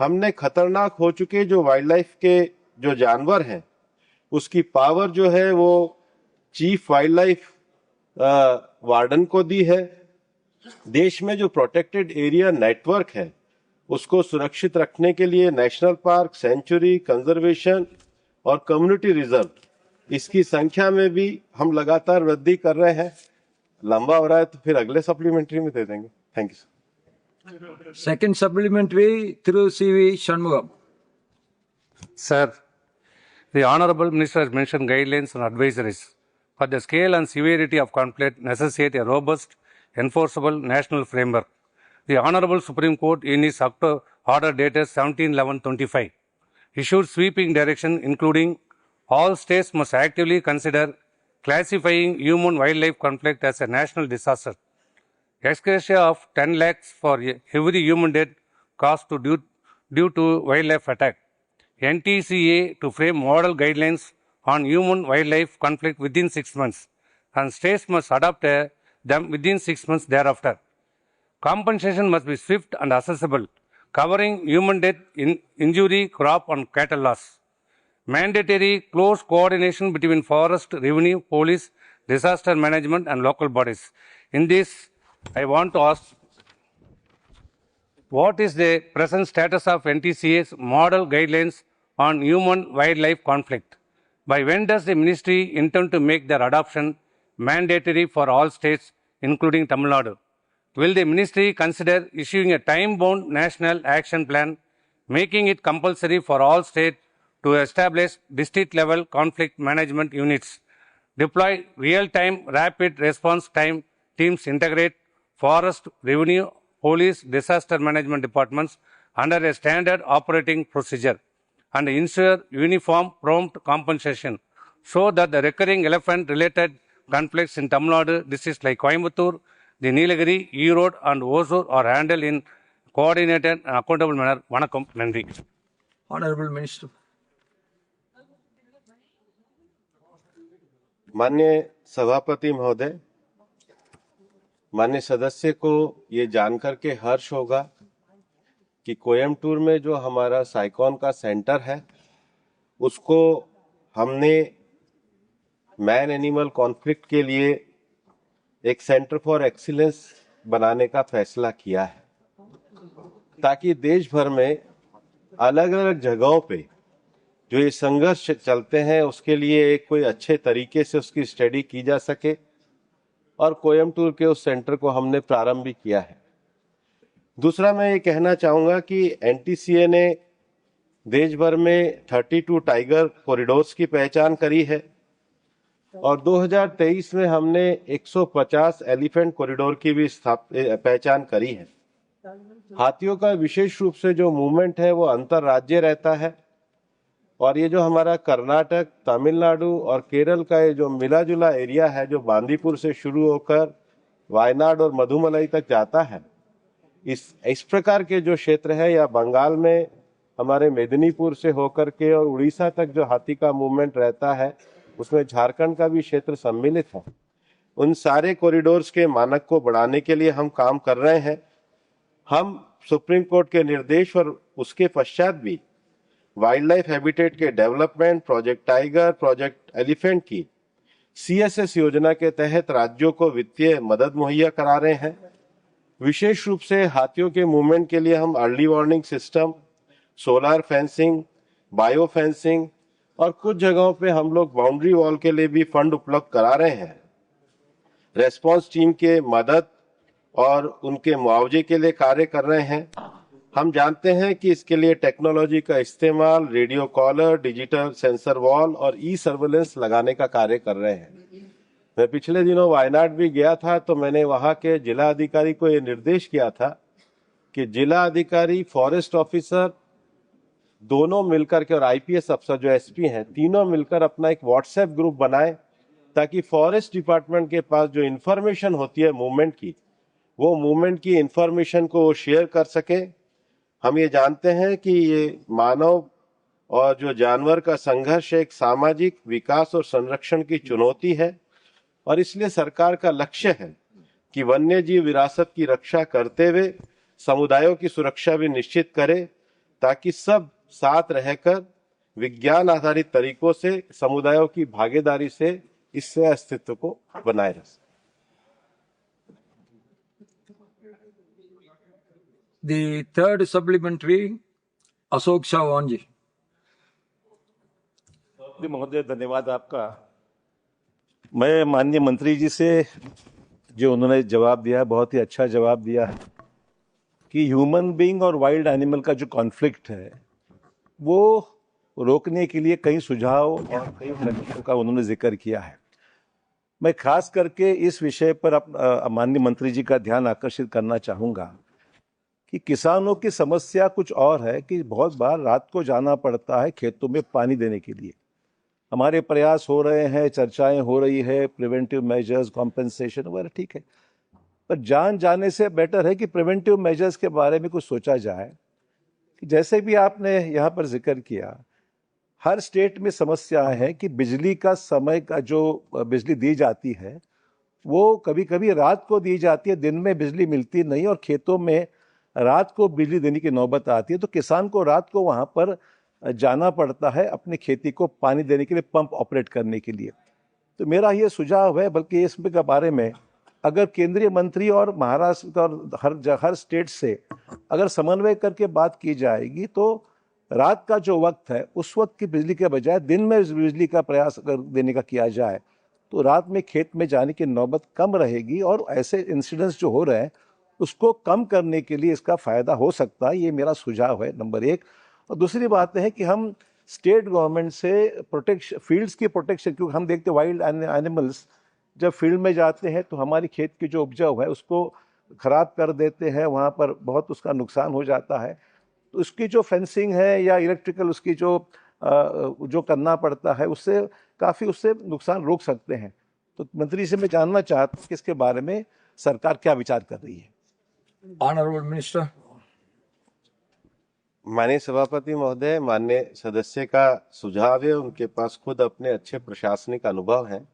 हमने खतरनाक हो चुके जो वाइल्ड लाइफ के जो जानवर हैं उसकी पावर जो है वो चीफ वाइल्ड लाइफ वार्डन को दी है। देश में जो प्रोटेक्टेड एरिया नेटवर्क है उसको सुरक्षित रखने के लिए नेशनल पार्क, सेंचुरी, कंजर्वेशन और कम्युनिटी रिजर्व, इसकी संख्या में भी हम लगातार वृद्धि कर रहे हैं। लंबा हो रहा है तो फिर अगले सप्लीमेंट्री में दे देंगे। Thank you sir. Second supplementary through CV Shanmugam. Sir, the Honorable Minister has mentioned guidelines and advisories, but the scale and severity of conflict necessitate a robust, enforceable national framework. The Honorable Supreme Court, in its order dated 17/11/25, issued sweeping direction including all states must actively consider classifying human-wildlife conflict as a national disaster. Ex gratia of 10 lakhs for every human death caused due to wildlife attack. NTCA to frame model guidelines on human-wildlife conflict within 6 months, and states must adopt them within 6 months thereafter. Compensation must be swift and accessible, covering human death, injury, crop and cattle loss. Mandatory close coordination between forest, revenue, police, disaster management and local bodies. In this, I want to ask, what is the present status of NTCA's model guidelines on human-wildlife conflict. By when does the ministry intend to make their adoption mandatory for all states, including Tamil Nadu? Will the ministry consider issuing a time-bound national action plan, making it compulsory for all states to establish district-level conflict management units, deploy real-time rapid response time teams, integrate forest, revenue, police, disaster management departments under a standard operating procedure, and ensure uniform prompt compensation so that the recurring elephant-related conflicts in Tamil Nadu districts like Coimbatore, the Nilagiri, Erode, and Hosur are handled in coordinated and accountable manner. Vanakkam, Nandri. Honorable Minister. माननीय सभापति महोदय, माननीय सदस्य को ये जानकर के हर्ष होगा कि कोयम्बटूर में जो हमारा साइकॉन का सेंटर है उसको हमने मैन एनिमल कॉन्फ्लिक्ट के लिए एक सेंटर फॉर एक्सीलेंस बनाने का फैसला किया है, ताकि देश भर में अलग अलग जगहों पे जो ये संघर्ष चलते हैं उसके लिए एक कोई अच्छे तरीके से उसकी स्टडी की जा सके, और कोयम्बटूर के उस सेंटर को हमने प्रारंभ भी किया है। दूसरा, मैं ये कहना चाहूंगा कि एनटीसीए ने देश भर में 32 टाइगर कॉरिडोर्स की पहचान करी है और 2023 में हमने 150 एलिफेंट कॉरिडोर की भी पहचान करी है। हाथियों का विशेष रूप से जो मूवमेंट है वो अंतर राज्य रहता है, और ये जो हमारा कर्नाटक, तमिलनाडु और केरल का ये जो मिला जुला एरिया है जो बांदीपुर से शुरू होकर वायनाड और मधुमलाई तक जाता है, इस प्रकार के जो क्षेत्र है, या बंगाल में हमारे मेदिनीपुर से होकर के और उड़ीसा तक जो हाथी का मूवमेंट रहता है उसमें झारखंड का भी क्षेत्र सम्मिलित है। उन सारे कॉरिडोर्स के मानक को बढ़ाने के लिए हम काम कर रहे हैं। हम सुप्रीम कोर्ट के निर्देश और उसके पश्चात भी वाइल्ड लाइफ हैबिटेट के development, project tiger, project elephant की CSS योजना के तहत राज्यों को वित्तीय मदद मुहैया करा रहे हैं। विशेष रूप से हाथियों के मूवमेंट के लिए हम early warning system, solar fencing, bio fencing और कुछ जगहों पे हम लोग बाउंड्री वॉल के लिए भी फंड उपलब्ध करा रहे हैं। रेस्पॉन्स टीम के मदद और उनके मुआवजे के लिए कार्य कर रहे हैं। हम जानते हैं कि इसके लिए टेक्नोलॉजी का इस्तेमाल, radio collar, digital sensor wall और सर्वेलेंस लगाने का कार्य कर रहे हैं। मैं पिछले दिनों वायनाड भी गया था, तो मैंने वहां के जिला अधिकारी को ये निर्देश किया था कि जिला अधिकारी, फॉरेस्ट ऑफिसर दोनों मिलकर के और IPS अफसर जो SP हैं, तीनों मिलकर अपना एक व्हाट्सएप ग्रुप बनाएं, ताकि फॉरेस्ट डिपार्टमेंट के पास जो इंफॉर्मेशन होती है मूवमेंट की, वो मूवमेंट की इंफॉर्मेशन को शेयर कर सके। हम ये जानते हैं कि ये मानव और जो जानवर का संघर्ष एक सामाजिक विकास और संरक्षण की चुनौती है, और इसलिए सरकार का लक्ष्य है कि वन्य जीव विरासत की रक्षा करते हुए समुदायों की सुरक्षा भी निश्चित करे, ताकि सब साथ रहकर विज्ञान आधारित तरीकों से समुदायों की भागीदारी से इससे अस्तित्व को बनाए रख सके। The third supplementary, Ashok Chavan ji. महोदय, धन्यवाद आपका। मैं माननीय मंत्री जी से जो उन्होंने जवाब दिया, बहुत ही अच्छा जवाब दिया है कि ह्यूमन बीइंग और वाइल्ड एनिमल का जो कॉन्फ्लिक्ट है वो रोकने के लिए कई सुझाव और कई लक्ष्यों का उन्होंने जिक्र किया है। मैं खास करके इस विषय पर माननीय मंत्री जी का ध्यान आकर्षित करना चाहूँगा कि किसानों की समस्या कुछ और है कि बहुत बार रात को जाना पड़ता है खेतों में पानी देने के लिए। हमारे प्रयास हो रहे हैं, चर्चाएं हो रही है, प्रिवेंटिव मेजर्स, कॉम्पेंसेशन वगैरह, ठीक है, पर जान जाने से बेटर है कि प्रिवेंटिव मेजर्स के बारे में कुछ सोचा जाए। कि जैसे भी आपने यहाँ पर जिक्र किया, हर स्टेट में समस्याएं हैं कि बिजली का समय का जो बिजली दी जाती है वो कभी कभी रात को दी जाती है, दिन में बिजली मिलती नहीं, और खेतों में रात को बिजली देने की नौबत आती है, तो किसान को रात को वहाँ पर जाना पड़ता है अपनी खेती को पानी देने के लिए, पंप ऑपरेट करने के लिए। तो मेरा ये सुझाव है, बल्कि इसके बारे में अगर केंद्रीय मंत्री और महाराष्ट्र और हर स्टेट से अगर समन्वय करके बात की जाएगी तो रात का जो वक्त है उस वक्त की बिजली के बजाय दिन में बिजली का प्रयास अगर देने का किया जाए तो रात में खेत में जाने की नौबत कम रहेगी और ऐसे इंसिडेंट्स जो हो रहे हैं उसको कम करने के लिए इसका फायदा हो सकता है। ये मेरा सुझाव है नंबर 1। और दूसरी बात है कि हम स्टेट गवर्नमेंट से प्रोटेक्शन, फील्ड्स की प्रोटेक्शन, क्योंकि हम देखते वाइल्ड एनिमल्स जब फील्ड में जाते हैं तो हमारी खेत की जो उपजाऊ है उसको खराब कर देते हैं, वहाँ पर बहुत उसका नुकसान हो जाता है। तो उसकी जो फेंसिंग है या इलेक्ट्रिकल उसकी जो करना पड़ता है उससे काफ़ी उससे नुकसान रोक सकते हैं। तो मंत्री से मैं जानना चाहता हूँ कि इसके बारे में सरकार क्या विचार कर रही है। Honourable minister. माननीय सभापति महोदय, माननीय सदस्य का सुझाव है, उनके पास खुद अपने अच्छे प्रशासनिक अनुभव हैं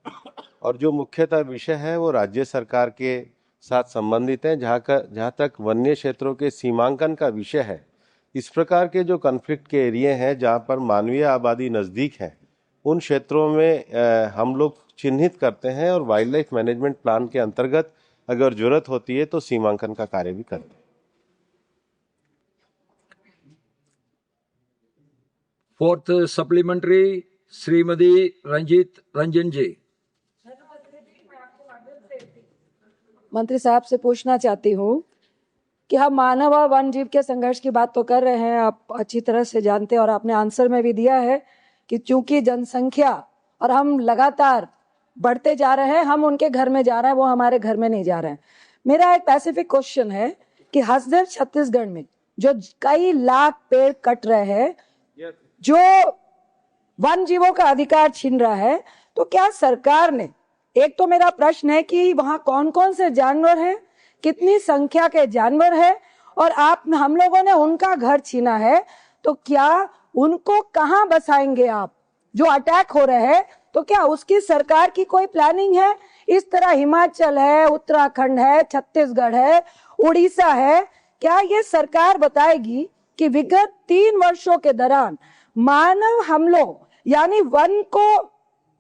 और जो मुख्यतः विषय है वो राज्य सरकार के साथ संबंधित है। जहाँ तक वन्य क्षेत्रों के सीमांकन का विषय है, इस प्रकार के जो कॉन्फ्लिक्ट के एरिया हैं जहाँ पर मानवीय आबादी नज़दीक है उन क्षेत्रों में हम लोग चिन्हित करते हैं और वाइल्ड लाइफ मैनेजमेंट प्लान के अंतर्गत अगर जरूरत होती है तो सीमांकन का कार्य भी करते हैं। फोर्थ सप्लीमेंट्री श्रीमती रंजन जी। मंत्री साहब से पूछना चाहती हूँ कि हम मानव और वन जीव के संघर्ष की बात तो कर रहे हैं, आप अच्छी तरह से जानते हैं और आपने आंसर में भी दिया है कि चूंकि जनसंख्या और हम लगातार बढ़ते जा रहे हैं, हम उनके घर में जा रहे हैं, वो हमारे घर में नहीं जा रहे हैं। मेरा एक स्पेसिफिक क्वेश्चन है कि हसदेव छत्तीसगढ़ में जो कई लाख पेड़ कट रहे हैं, जो वन जीवों का अधिकार छीन रहा है, तो क्या सरकार ने, एक तो मेरा प्रश्न है कि वहां कौन कौन से जानवर हैं, कितनी संख्या के जानवर हैं, और हम लोगों ने उनका घर छीना है तो क्या उनको कहां बसाएंगे आप? जो अटैक हो रहे हैं तो क्या उसकी सरकार की कोई प्लानिंग है? इस तरह हिमाचल है, उत्तराखंड है, छत्तीसगढ़ है, उड़ीसा है, क्या ये सरकार बताएगी कि विगत 3 वर्षों के दौरान मानव हमलों यानी वन को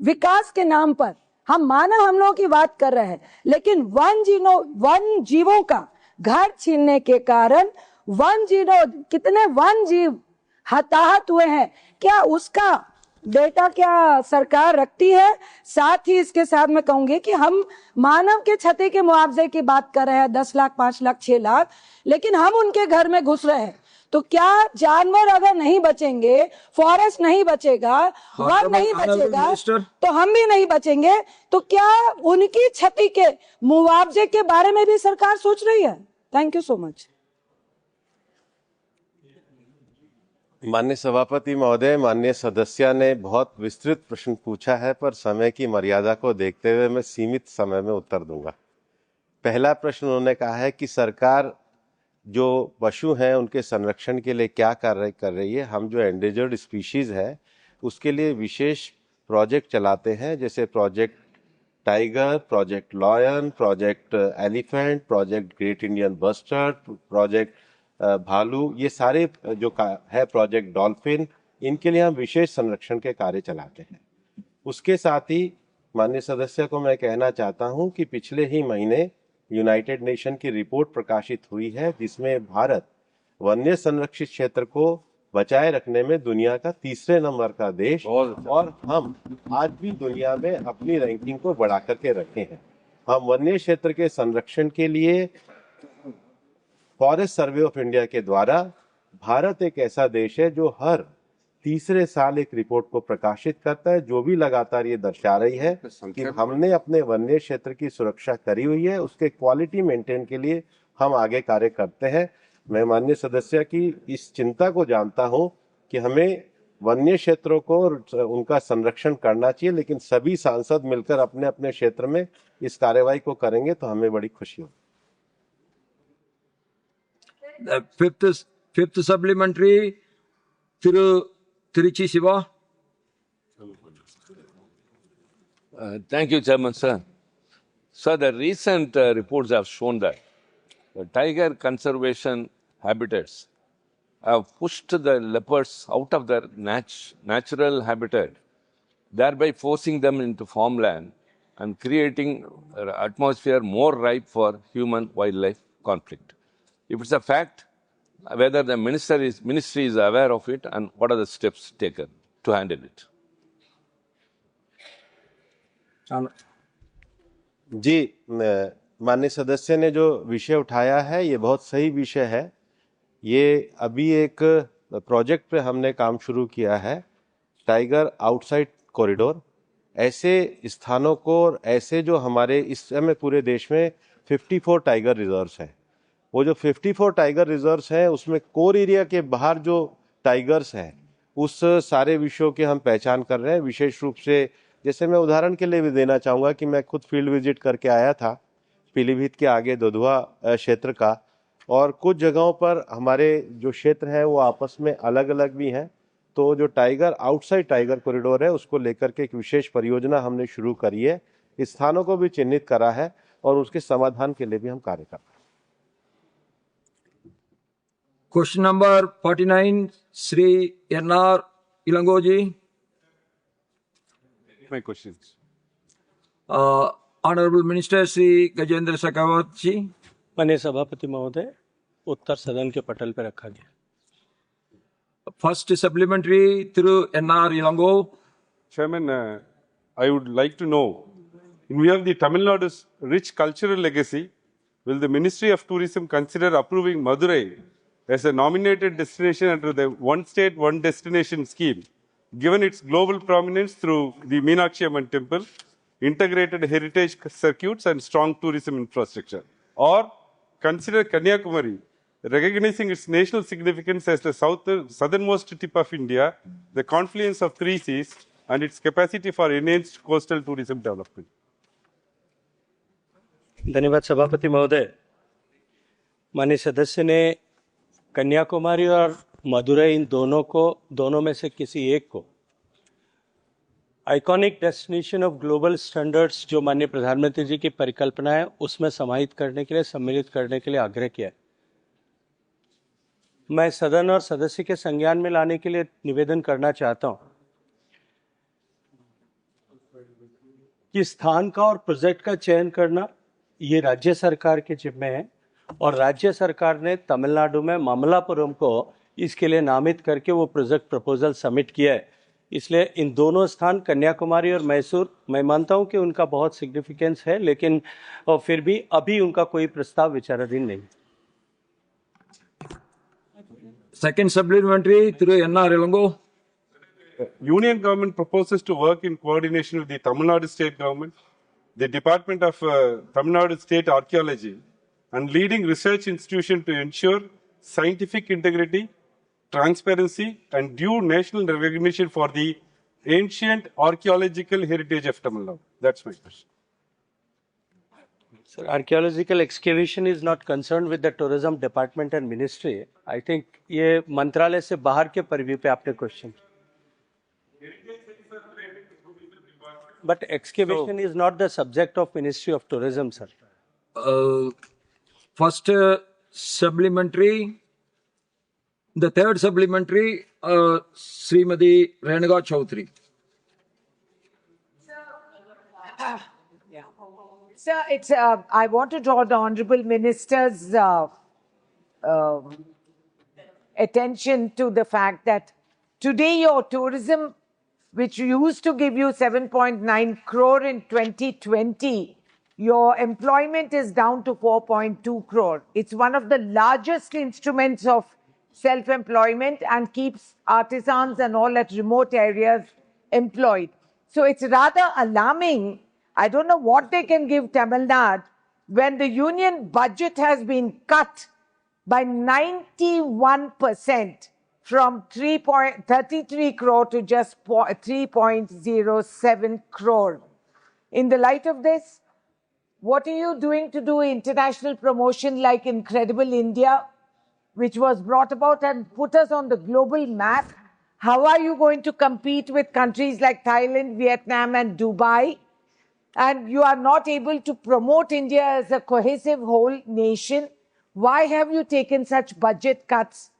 विकास के नाम पर हम मानव हमलों की बात कर रहे हैं, लेकिन वन जीवों का घर छीनने के कारण कितने वन जीव हताहत हुए हैं, क्या उसका डेटा क्या सरकार रखती है? साथ ही इसके साथ मैं कहूंगी कि हम मानव के क्षति के मुआवजे की बात कर रहे हैं, 10 लाख, 5 लाख, 6 लाख, लेकिन हम उनके घर में घुस रहे हैं। तो क्या जानवर अगर नहीं बचेंगे, फॉरेस्ट नहीं बचेगा, वन नहीं बचेगा, तो हम भी नहीं बचेंगे, तो क्या उनकी क्षति के मुआवजे के बारे में भी सरकार सोच रही है? Thank you so much. माननीय सभापति महोदय, माननीय सदस्य ने बहुत विस्तृत प्रश्न पूछा है, पर समय की मर्यादा को देखते हुए मैं सीमित समय में उत्तर दूंगा। पहला प्रश्न उन्होंने कहा है कि सरकार जो पशु हैं उनके संरक्षण के लिए क्या कार्य कर रही है। हम जो एंडेंजर्ड स्पीशीज है उसके लिए विशेष प्रोजेक्ट चलाते हैं, जैसे project tiger, project lion, project elephant, project great Indian bustard, project भालू, ये सारे जो है प्रोजेक्ट डॉल्फिन, इनके लिए हम विशेष संरक्षण के कार्य चलाते हैं। उसके साथ ही माननीय सदस्य को मैं कहना चाहता हूं कि पिछले ही महीने यूनाइटेड नेशन की रिपोर्ट प्रकाशित हुई है जिसमें भारत वन्य संरक्षित क्षेत्र को बचाए रखने में दुनिया का 3रे नंबर का देश, और हम आज भी दुनिया में अपनी रैंकिंग को बढ़ा करके रखे हैं। हम वन्य क्षेत्र के संरक्षण के लिए फॉरेस्ट सर्वे ऑफ इंडिया के द्वारा भारत एक ऐसा देश है जो हर 3रे साल एक रिपोर्ट को प्रकाशित करता है, जो भी लगातार ये दर्शा रही है कि हमने अपने वन्य क्षेत्र की सुरक्षा करी हुई है। उसके क्वालिटी मेंटेन के लिए हम आगे कार्य करते हैं। मैं माननीय सदस्य की इस चिंता को जानता हूं कि हमें वन्य क्षेत्रों को उनका संरक्षण करना चाहिए, लेकिन सभी सांसद मिलकर अपने अपने क्षेत्र में इस कार्यवाही को करेंगे तो हमें बड़ी खुशी होगी। Fifth supplementary, Tiruchi Siva. Thank you, Chairman, sir. Sir, the recent reports have shown that the tiger conservation habitats have pushed the leopards out of their natural habitat, thereby forcing them into farmland and creating an atmosphere more ripe for human-wildlife conflict. If it's a fact, whether the ministry is aware of it and what are the steps taken to handle it. जी, माननीय सदस्य ने जो विषय उठाया है ये बहुत सही विषय है। ये अभी एक प्रोजेक्ट पे हमने काम शुरू किया है, टाइगर आउटसाइड कॉरिडोर। ऐसे स्थानों को और ऐसे जो हमारे इस समय पूरे देश में 54 टाइगर रिजर्व्स हैं, वो जो 54 टाइगर रिजर्व्स हैं उसमें कोर एरिया के बाहर जो टाइगर्स हैं उस सारे विषयों की हम पहचान कर रहे हैं। विशेष रूप से जैसे मैं उदाहरण के लिए भी देना चाहूँगा कि मैं खुद फील्ड विजिट करके आया था पीलीभीत के आगे दुधवा क्षेत्र का, और कुछ जगहों पर हमारे जो क्षेत्र है वो आपस में अलग अलग भी हैं। तो जो टाइगर आउटसाइड टाइगर कॉरिडोर है उसको लेकर के एक विशेष परियोजना हमने शुरू करी है, इस स्थानों को भी चिन्हित करा है और उसके समाधान के लिए भी हम कार्य कर रहे हैं। Question number 49, Sri N.R. Ilangoji. My questions. Honorable Minister Sri Gajendra Shekhawat ji. माननीय सभापति महोदय, उत्तर सदन के पटल पर रखा गया। First supplementary through N.R. Ilango. Chairman, I would like to know, in view of the Tamil Nadu's rich cultural legacy, will the Ministry of Tourism consider approving Madurai as a nominated destination under the One State, One Destination scheme, given its global prominence through the Meenakshi Amman Temple, integrated heritage circuits and strong tourism infrastructure? Or consider Kanyakumari, recognizing its national significance as the southernmost tip of India, the confluence of three seas, and its capacity for enhanced coastal tourism development? धन्यवाद सभापति महोदय। माननीय सदस्य ने कन्याकुमारी और मदुरई इन दोनों में से किसी एक को iconic destination of global standards जो माननीय प्रधानमंत्री जी की परिकल्पना है उसमें समाहित करने के लिए, सम्मिलित करने के लिए आग्रह किया है। मैं सदन और सदस्य के संज्ञान में लाने के लिए निवेदन करना चाहता हूं कि स्थान का और प्रोजेक्ट का चयन करना ये राज्य सरकार के जिम्मे है, और राज्य सरकार ने तमिलनाडु में मामल्लापुरम को इसके लिए नामित करके वो प्रोजेक्ट प्रपोजल सबमिट किया है। इसलिए इन दोनों स्थान कन्याकुमारी और मैसूर, मैं मानता हूं कि उनका बहुत सिग्निफिकेंस है, लेकिन फिर भी अभी उनका कोई प्रस्ताव विचाराधीन नहीं। Second supplementary through N.R. Ilango. Union government proposes to work in coordination with the Tamil Nadu state government, the Department of Tamil Nadu State Archaeology, and leading research institution to ensure scientific integrity, transparency, and due national recognition for the ancient archaeological heritage of Tamil Nadu. That's my question. Sir, archaeological excavation is not concerned with the tourism department and ministry. I think ये मंत्रालय से बाहर के परिव्यू पे आपने question. But excavation is not the subject of Ministry of Tourism, sir. First supplementary, the third supplementary, Srimati Renuka Chaudhary. Sir, it's, I want to draw the Honorable Minister's attention to the fact that today your tourism, which used to give you 7.9 crore in 2020, your employment is down to 4.2 crore. It's one of the largest instruments of self-employment and keeps artisans and all at remote areas employed. So it's rather alarming. I don't know what they can give Tamil Nadu when the union budget has been cut by 91% from 3.33 crore to just 3.07 crore. In the light of this, what are you doing to do international promotion like Incredible India, which was brought about and put us on the global map? How are you going to compete with countries like Thailand, Vietnam, and Dubai? And you are not able to promote India as a cohesive whole nation. Why have you taken such budget cuts?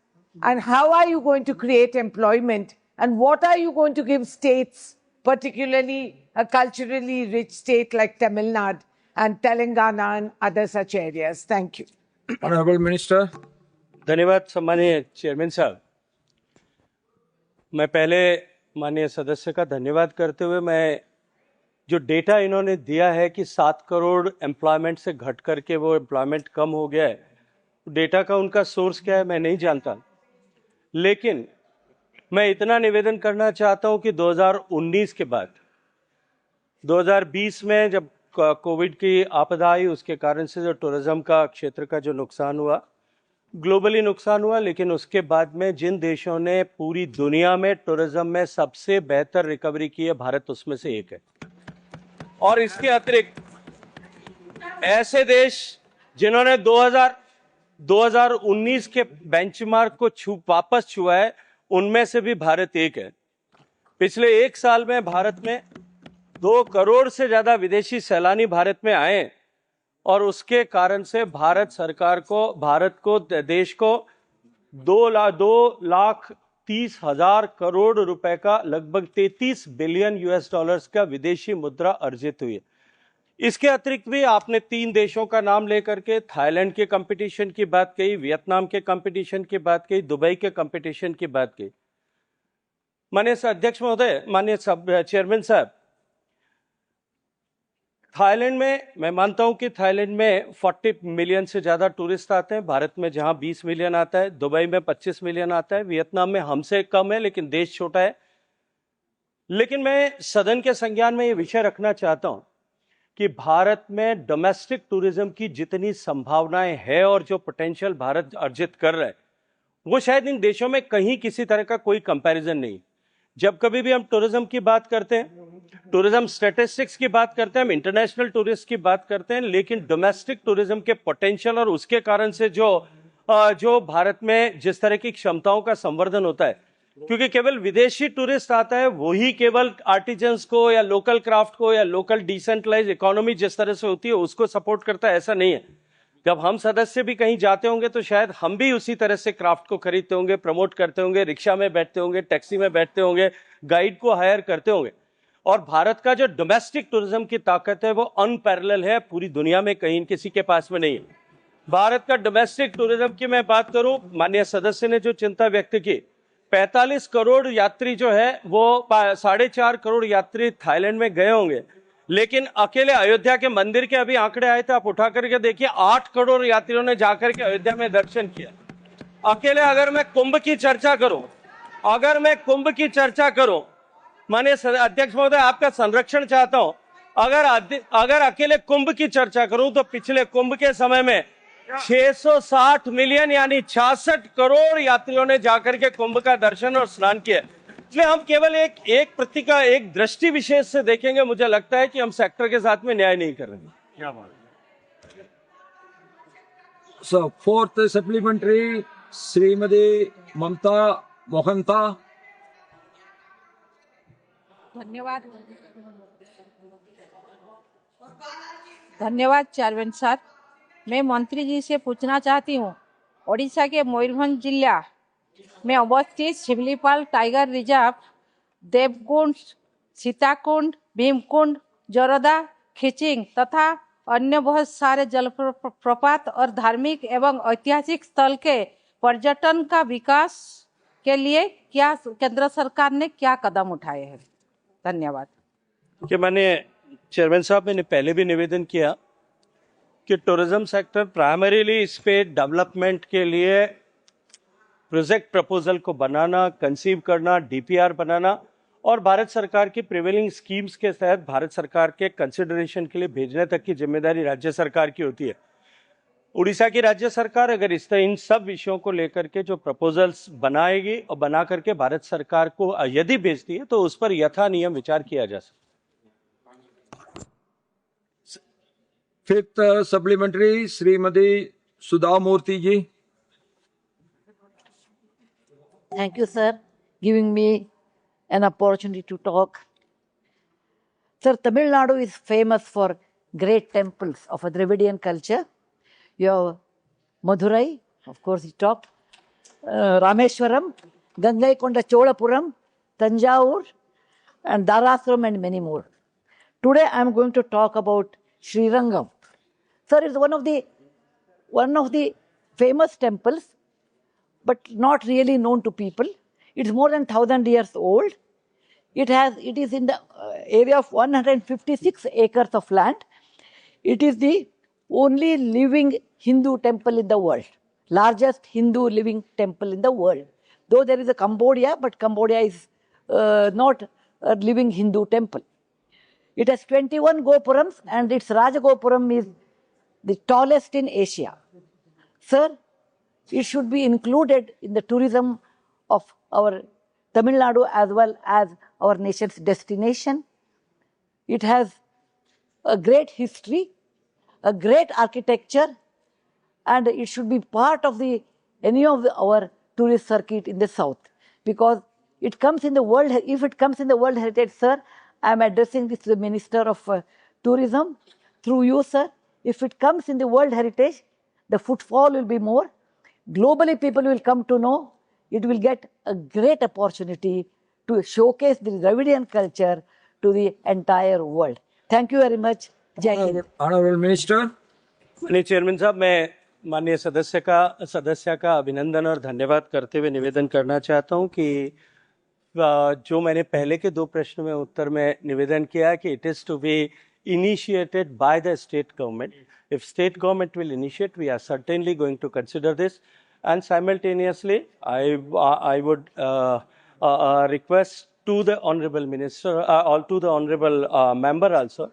And how are you going to create employment? And what are you going to give states, particularly a culturally rich state like Tamil Nadu and Telangana and other such areas? Thank you. Honorable Minister. धन्यवाद सम्मानीय chairman साहब। मैं पहले माननीय सदस्य का धन्यवाद करते हुए मैं जो डेटा इन्होंने दिया है कि 7 करोड़ एम्प्लॉयमेंट से घट करके वो एम्प्लॉयमेंट कम हो गया है, डेटा का उनका सोर्स क्या है मैं नहीं जानता, लेकिन मैं इतना निवेदन करना चाहता हूं कि 2019 के बाद 2020 में जब कोविड की आपदा आई उसके कारण से जो टूरिज्म का क्षेत्र का जो नुकसान हुआ, ग्लोबली नुकसान हुआ, लेकिन उसके बाद में जिन देशों ने पूरी दुनिया में टूरिज्म में सबसे बेहतर रिकवरी की है, भारत उसमें से एक है। और इसके अतिरिक्त ऐसे देश जिन्होंने 2019 के बेंचमार्क को वापस छुआ है, उनमें से भी भारत एक है। पिछले एक साल में भारत में 2 करोड़ से ज्यादा विदेशी सैलानी भारत में आए और उसके कारण से भारत को देश को 2,30,000 करोड़ रुपए का लगभग 33 बिलियन US डॉलर्स का विदेशी मुद्रा अर्जित हुई है। इसके अतिरिक्त भी आपने 3 देशों का नाम लेकर के थाईलैंड के कंपटीशन की बात कही, वियतनाम के कंपटीशन की बात कही, दुबई के कंपटीशन की बात कही। माननीय अध्यक्ष महोदय, माननीय चेयरमैन साहब, थाईलैंड में मैं मानता हूं कि थाईलैंड में 40 मिलियन से ज्यादा टूरिस्ट आते हैं, भारत में जहां 20 मिलियन आता है, दुबई में 25 मिलियन आता है, वियतनाम में हमसे कम है लेकिन देश छोटा है। लेकिन मैं सदन के संज्ञान में ये विषय रखना चाहता हूं कि भारत में डोमेस्टिक टूरिज्म की जितनी संभावनाएं है और जो पोटेंशियल भारत अर्जित कर रहा है, वो शायद इन देशों में कहीं किसी तरह का कोई कंपैरिजन नहीं। जब कभी भी हम टूरिज्म की बात करते हैं, टूरिज्म स्टैटिस्टिक्स की बात करते हैं, हम इंटरनेशनल टूरिस्ट की बात करते हैं, लेकिन डोमेस्टिक टूरिज्म के पोटेंशियल और उसके कारण से जो भारत में जिस तरह की क्षमताओं का संवर्धन होता है, क्योंकि केवल विदेशी टूरिस्ट आता है वही केवल आर्टिजन्स को या लोकल क्राफ्ट को या लोकल डिसेंट्रलाइज इकोनॉमी जिस तरह से होती है उसको सपोर्ट करता है, ऐसा नहीं है। जब हम सदस्य भी कहीं जाते होंगे तो शायद हम भी उसी तरह से क्राफ्ट को खरीदते होंगे, प्रमोट करते होंगे, रिक्शा में बैठते होंगे, टैक्सी में बैठते होंगे, गाइड को हायर करते होंगे। और भारत का जो डोमेस्टिक टूरिज्म की ताकत है वो अनपैरेलल है, पूरी दुनिया में कहीं किसी के पास में नहीं है। भारत का डोमेस्टिक टूरिज्म की मैं बात करूं, माननीय सदस्य ने जो चिंता व्यक्त की, 45 करोड़ यात्री जो है वो 4.5 करोड़ यात्री थाईलैंड में गए होंगे, लेकिन अकेले अयोध्या के मंदिर के अभी आंकड़े आए थे, आप उठा करके देखिए, 8 करोड़ यात्रियों ने जाकर के अयोध्या में दर्शन किया। अकेले अगर मैं कुंभ की चर्चा करूं, माननीय अध्यक्ष महोदय आपका संरक्षण चाहता हूं, अगर अकेले कुंभ की चर्चा करूं तो पिछले कुंभ के समय में 660 मिलियन यानी 66 करोड़ यात्रियों ने जाकर के कुंभ का दर्शन और स्नान किया। इसलिए हम केवल एक दृष्टि विशेष से देखेंगे, मुझे लगता है कि हम सेक्टर के साथ में न्याय नहीं कर रहे। क्या बात। So, fourth supplementary, श्रीमती ममता मोहंता। धन्यवाद चेयरमैन सर। मैं मंत्री जी से पूछना चाहती हूँ, ओडिशा के मयूरभंज जिला में अवस्थित शिमलीपाल टाइगर रिजर्व देवकुंड, सीताकुंड, भीमकुंड, जोरदा, खिचिंग तथा अन्य बहुत सारे जलप्रपात और धार्मिक एवं ऐतिहासिक स्थल के पर्यटन का विकास के लिए क्या केंद्र सरकार ने क्या कदम उठाए हैं? धन्यवाद। कि मैंने चेयरमैन साहब, मैंने पहले भी निवेदन किया कि टूरिज्म सेक्टर प्राइमरीली इस पे डेवलपमेंट के लिए प्रोजेक्ट प्रपोजल को बनाना, कंसीव करना, डीपीआर बनाना और भारत सरकार की प्रिवेलिंग स्कीम्स के तहत भारत सरकार के कंसिडरेशन के लिए भेजने तक की जिम्मेदारी राज्य सरकार की होती है। उड़ीसा की राज्य सरकार अगर इन सब विषयों को लेकर के जो प्रपोजल्स बनाएगी और बना करके भारत सरकार को यदि भेजती है तो उस पर यथा नियम विचार किया जा सकता। Fifth supplementary, Shrimati Sudha Murthy ji. Thank you, sir, giving me an opportunity to talk. Sir, Tamil Nadu is famous for great temples of a Dravidian culture. You have Madurai, of course you talked, Rameshwaram, Gangaikonda Cholapuram, Tanjavur, and Dharasram and many more. Today I am going to talk about Srirangam. Sir, it's one of the famous temples but not really known to people. It's more than 1,000 years old. It is in the area of 156 acres of land. It is the only living Hindu temple in the world, largest Hindu living temple in the world. Though there is a Cambodia, but Cambodia is not a living Hindu temple. It has 21 Gopurams and its Rajagopuram is the tallest in Asia. Sir, it should be included in the tourism of our Tamil Nadu as well as our nation's destination. It has a great history, a great architecture, and it should be part of any of our tourist circuit in the south, because it comes in the world. If it comes in the World Heritage, sir, I am addressing this to the Minister of Tourism through you, sir. If it comes in the World Heritage, the footfall will be more. Globally, people will come to know. It will get a great opportunity to showcase the Dravidian culture to the entire world. Thank you very much. Jai Hind. Honorable Minister. माननीय chairman साहब, मैं माननीय सदस्य का अभिनंदन और धन्यवाद करते हुए निवेदन करना चाहता हूं कि जो मैंने पहले के 2 प्रश्न में उत्तर में निवेदन किया कि it is to be initiated by the state government. If state government will initiate, we are certainly going to consider this. And simultaneously, I would request to the honorable minister or to the honorable member also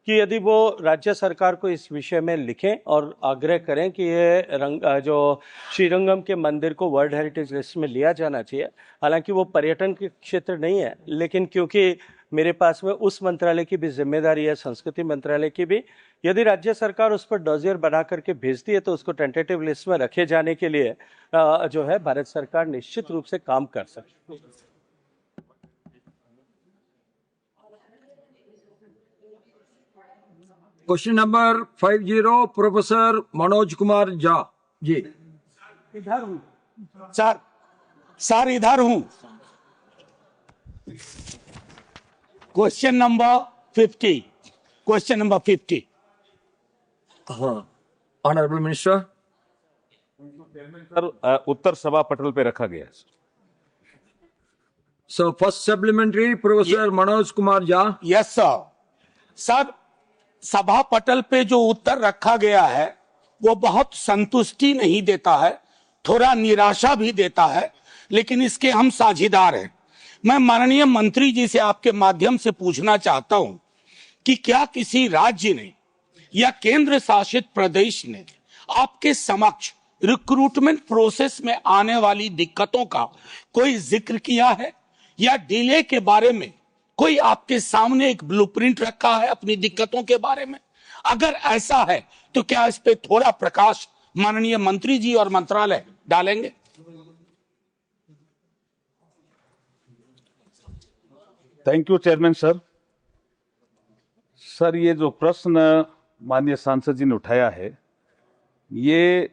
कि यदि वो राज्य सरकार को इस विषय में लिखें और आग्रह करें कि ये जो श्रीरंगम के मंदिर को वर्ल्ड हेरिटेज लिस्ट में लिया जाना चाहिए। हालांकि वो पर्यटन के क्षेत्र नहीं है, लेकिन क्योंकि मेरे पास में उस मंत्रालय की भी जिम्मेदारी है, संस्कृति मंत्रालय की भी, यदि राज्य सरकार उस पर डोजियर बना करके भेजती है तो उसको टेंटेटिव लिस्ट में रखे जाने के लिए जो है भारत सरकार निश्चित रूप से काम कर सकती है। Question number 50, Professor Manoj Kumar Jha जी। इधर हूँ सर इधर हूँ। Question number 50। हाँ, ऑनरेबल मिनिस्टर। सर, उत्तर सभा पटल पे रखा गया है। So first supplementary, Professor Manoj Kumar Jha। Yes sir, सभा पटल पे जो उत्तर रखा गया है वो बहुत संतुष्टि नहीं देता है, थोड़ा निराशा भी देता है, लेकिन इसके हम साझीदार हैं। मैं माननीय मंत्री जी से आपके माध्यम से पूछना चाहता हूं कि क्या किसी राज्य ने या केंद्र शासित प्रदेश ने आपके समक्ष रिक्रूटमेंट प्रोसेस में आने वाली दिक्कतों का कोई जिक्र किया है, या डिले के बारे में कोई आपके सामने एक ब्लूप्रिंट रखा है अपनी दिक्कतों के बारे में? अगर ऐसा है तो क्या इस पे थोड़ा प्रकाश माननीय मंत्री जी और मंत्रालय डालेंगे? Thank you chairman sir. Sir, ये जो प्रश्न माननीय सांसद जी ने उठाया है, ये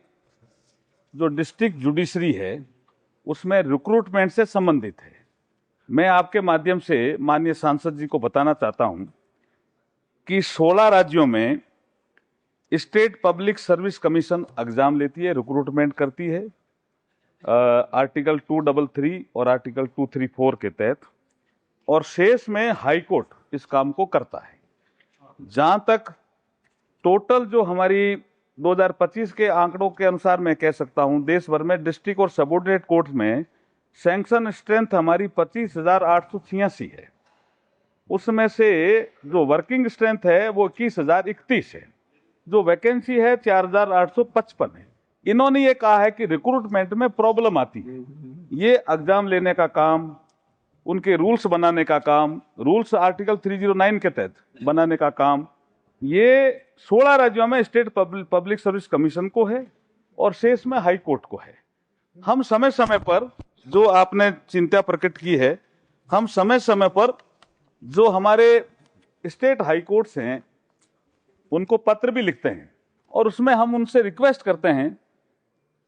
जो डिस्ट्रिक्ट जुडिशरी है उसमें रिक्रूटमेंट से संबंधित है। मैं आपके माध्यम से माननीय सांसद जी को बताना चाहता हूं कि 16 राज्यों में state public service commission exam लेती है, रिक्रूटमेंट करती है आर्टिकल 233 और आर्टिकल 234 के तहत, और शेष में हाई कोर्ट इस काम को करता है। जहां तक टोटल जो हमारी 2025 के आंकड़ों के अनुसार मैं कह सकता हूं, देश भर में डिस्ट्रिक्ट और सबऑर्डिनेट कोर्ट में सैंक्शन स्ट्रेंथ हमारी 25,886 है। उसमें से जो वर्किंग स्ट्रेंथ है वो 21,031 है, जो वैकेंसी है 4,855 है। इन्होंने ये कहा है कि रिक्रूटमेंट में प्रॉब्लम आती है, ये एग्जाम लेने का काम, उनके रूल्स बनाने का काम, रूल्स आर्टिकल 309 के तहत बनाने का काम, ये 16 राज्यों में स्टेट पब्लिक सर्विस कमीशन को है और शेष में हाई कोर्ट को है। हम समय समय पर, जो आपने चिंता प्रकट की है, हम समय समय पर जो हमारे स्टेट हाई कोर्ट्स हैं उनको पत्र भी लिखते हैं और उसमें हम उनसे रिक्वेस्ट करते हैं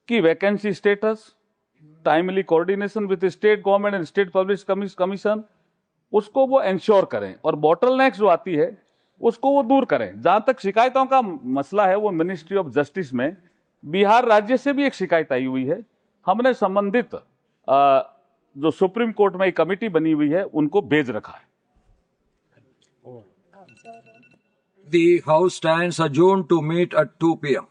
कि vacancy status, timely coordination with state government and state public commission, उसको वो इंश्योर करें और बॉटलनेक्स जो आती है उसको वो दूर करें। जहां तक शिकायतों का मसला है, वो मिनिस्ट्री ऑफ जस्टिस में बिहार राज्य से भी एक शिकायत आई हुई है हमने संबंधित जो सुप्रीम कोर्ट में एक कमेटी बनी हुई है उनको भेज रखा है। The House stands adjourned to meet at 2 p.m.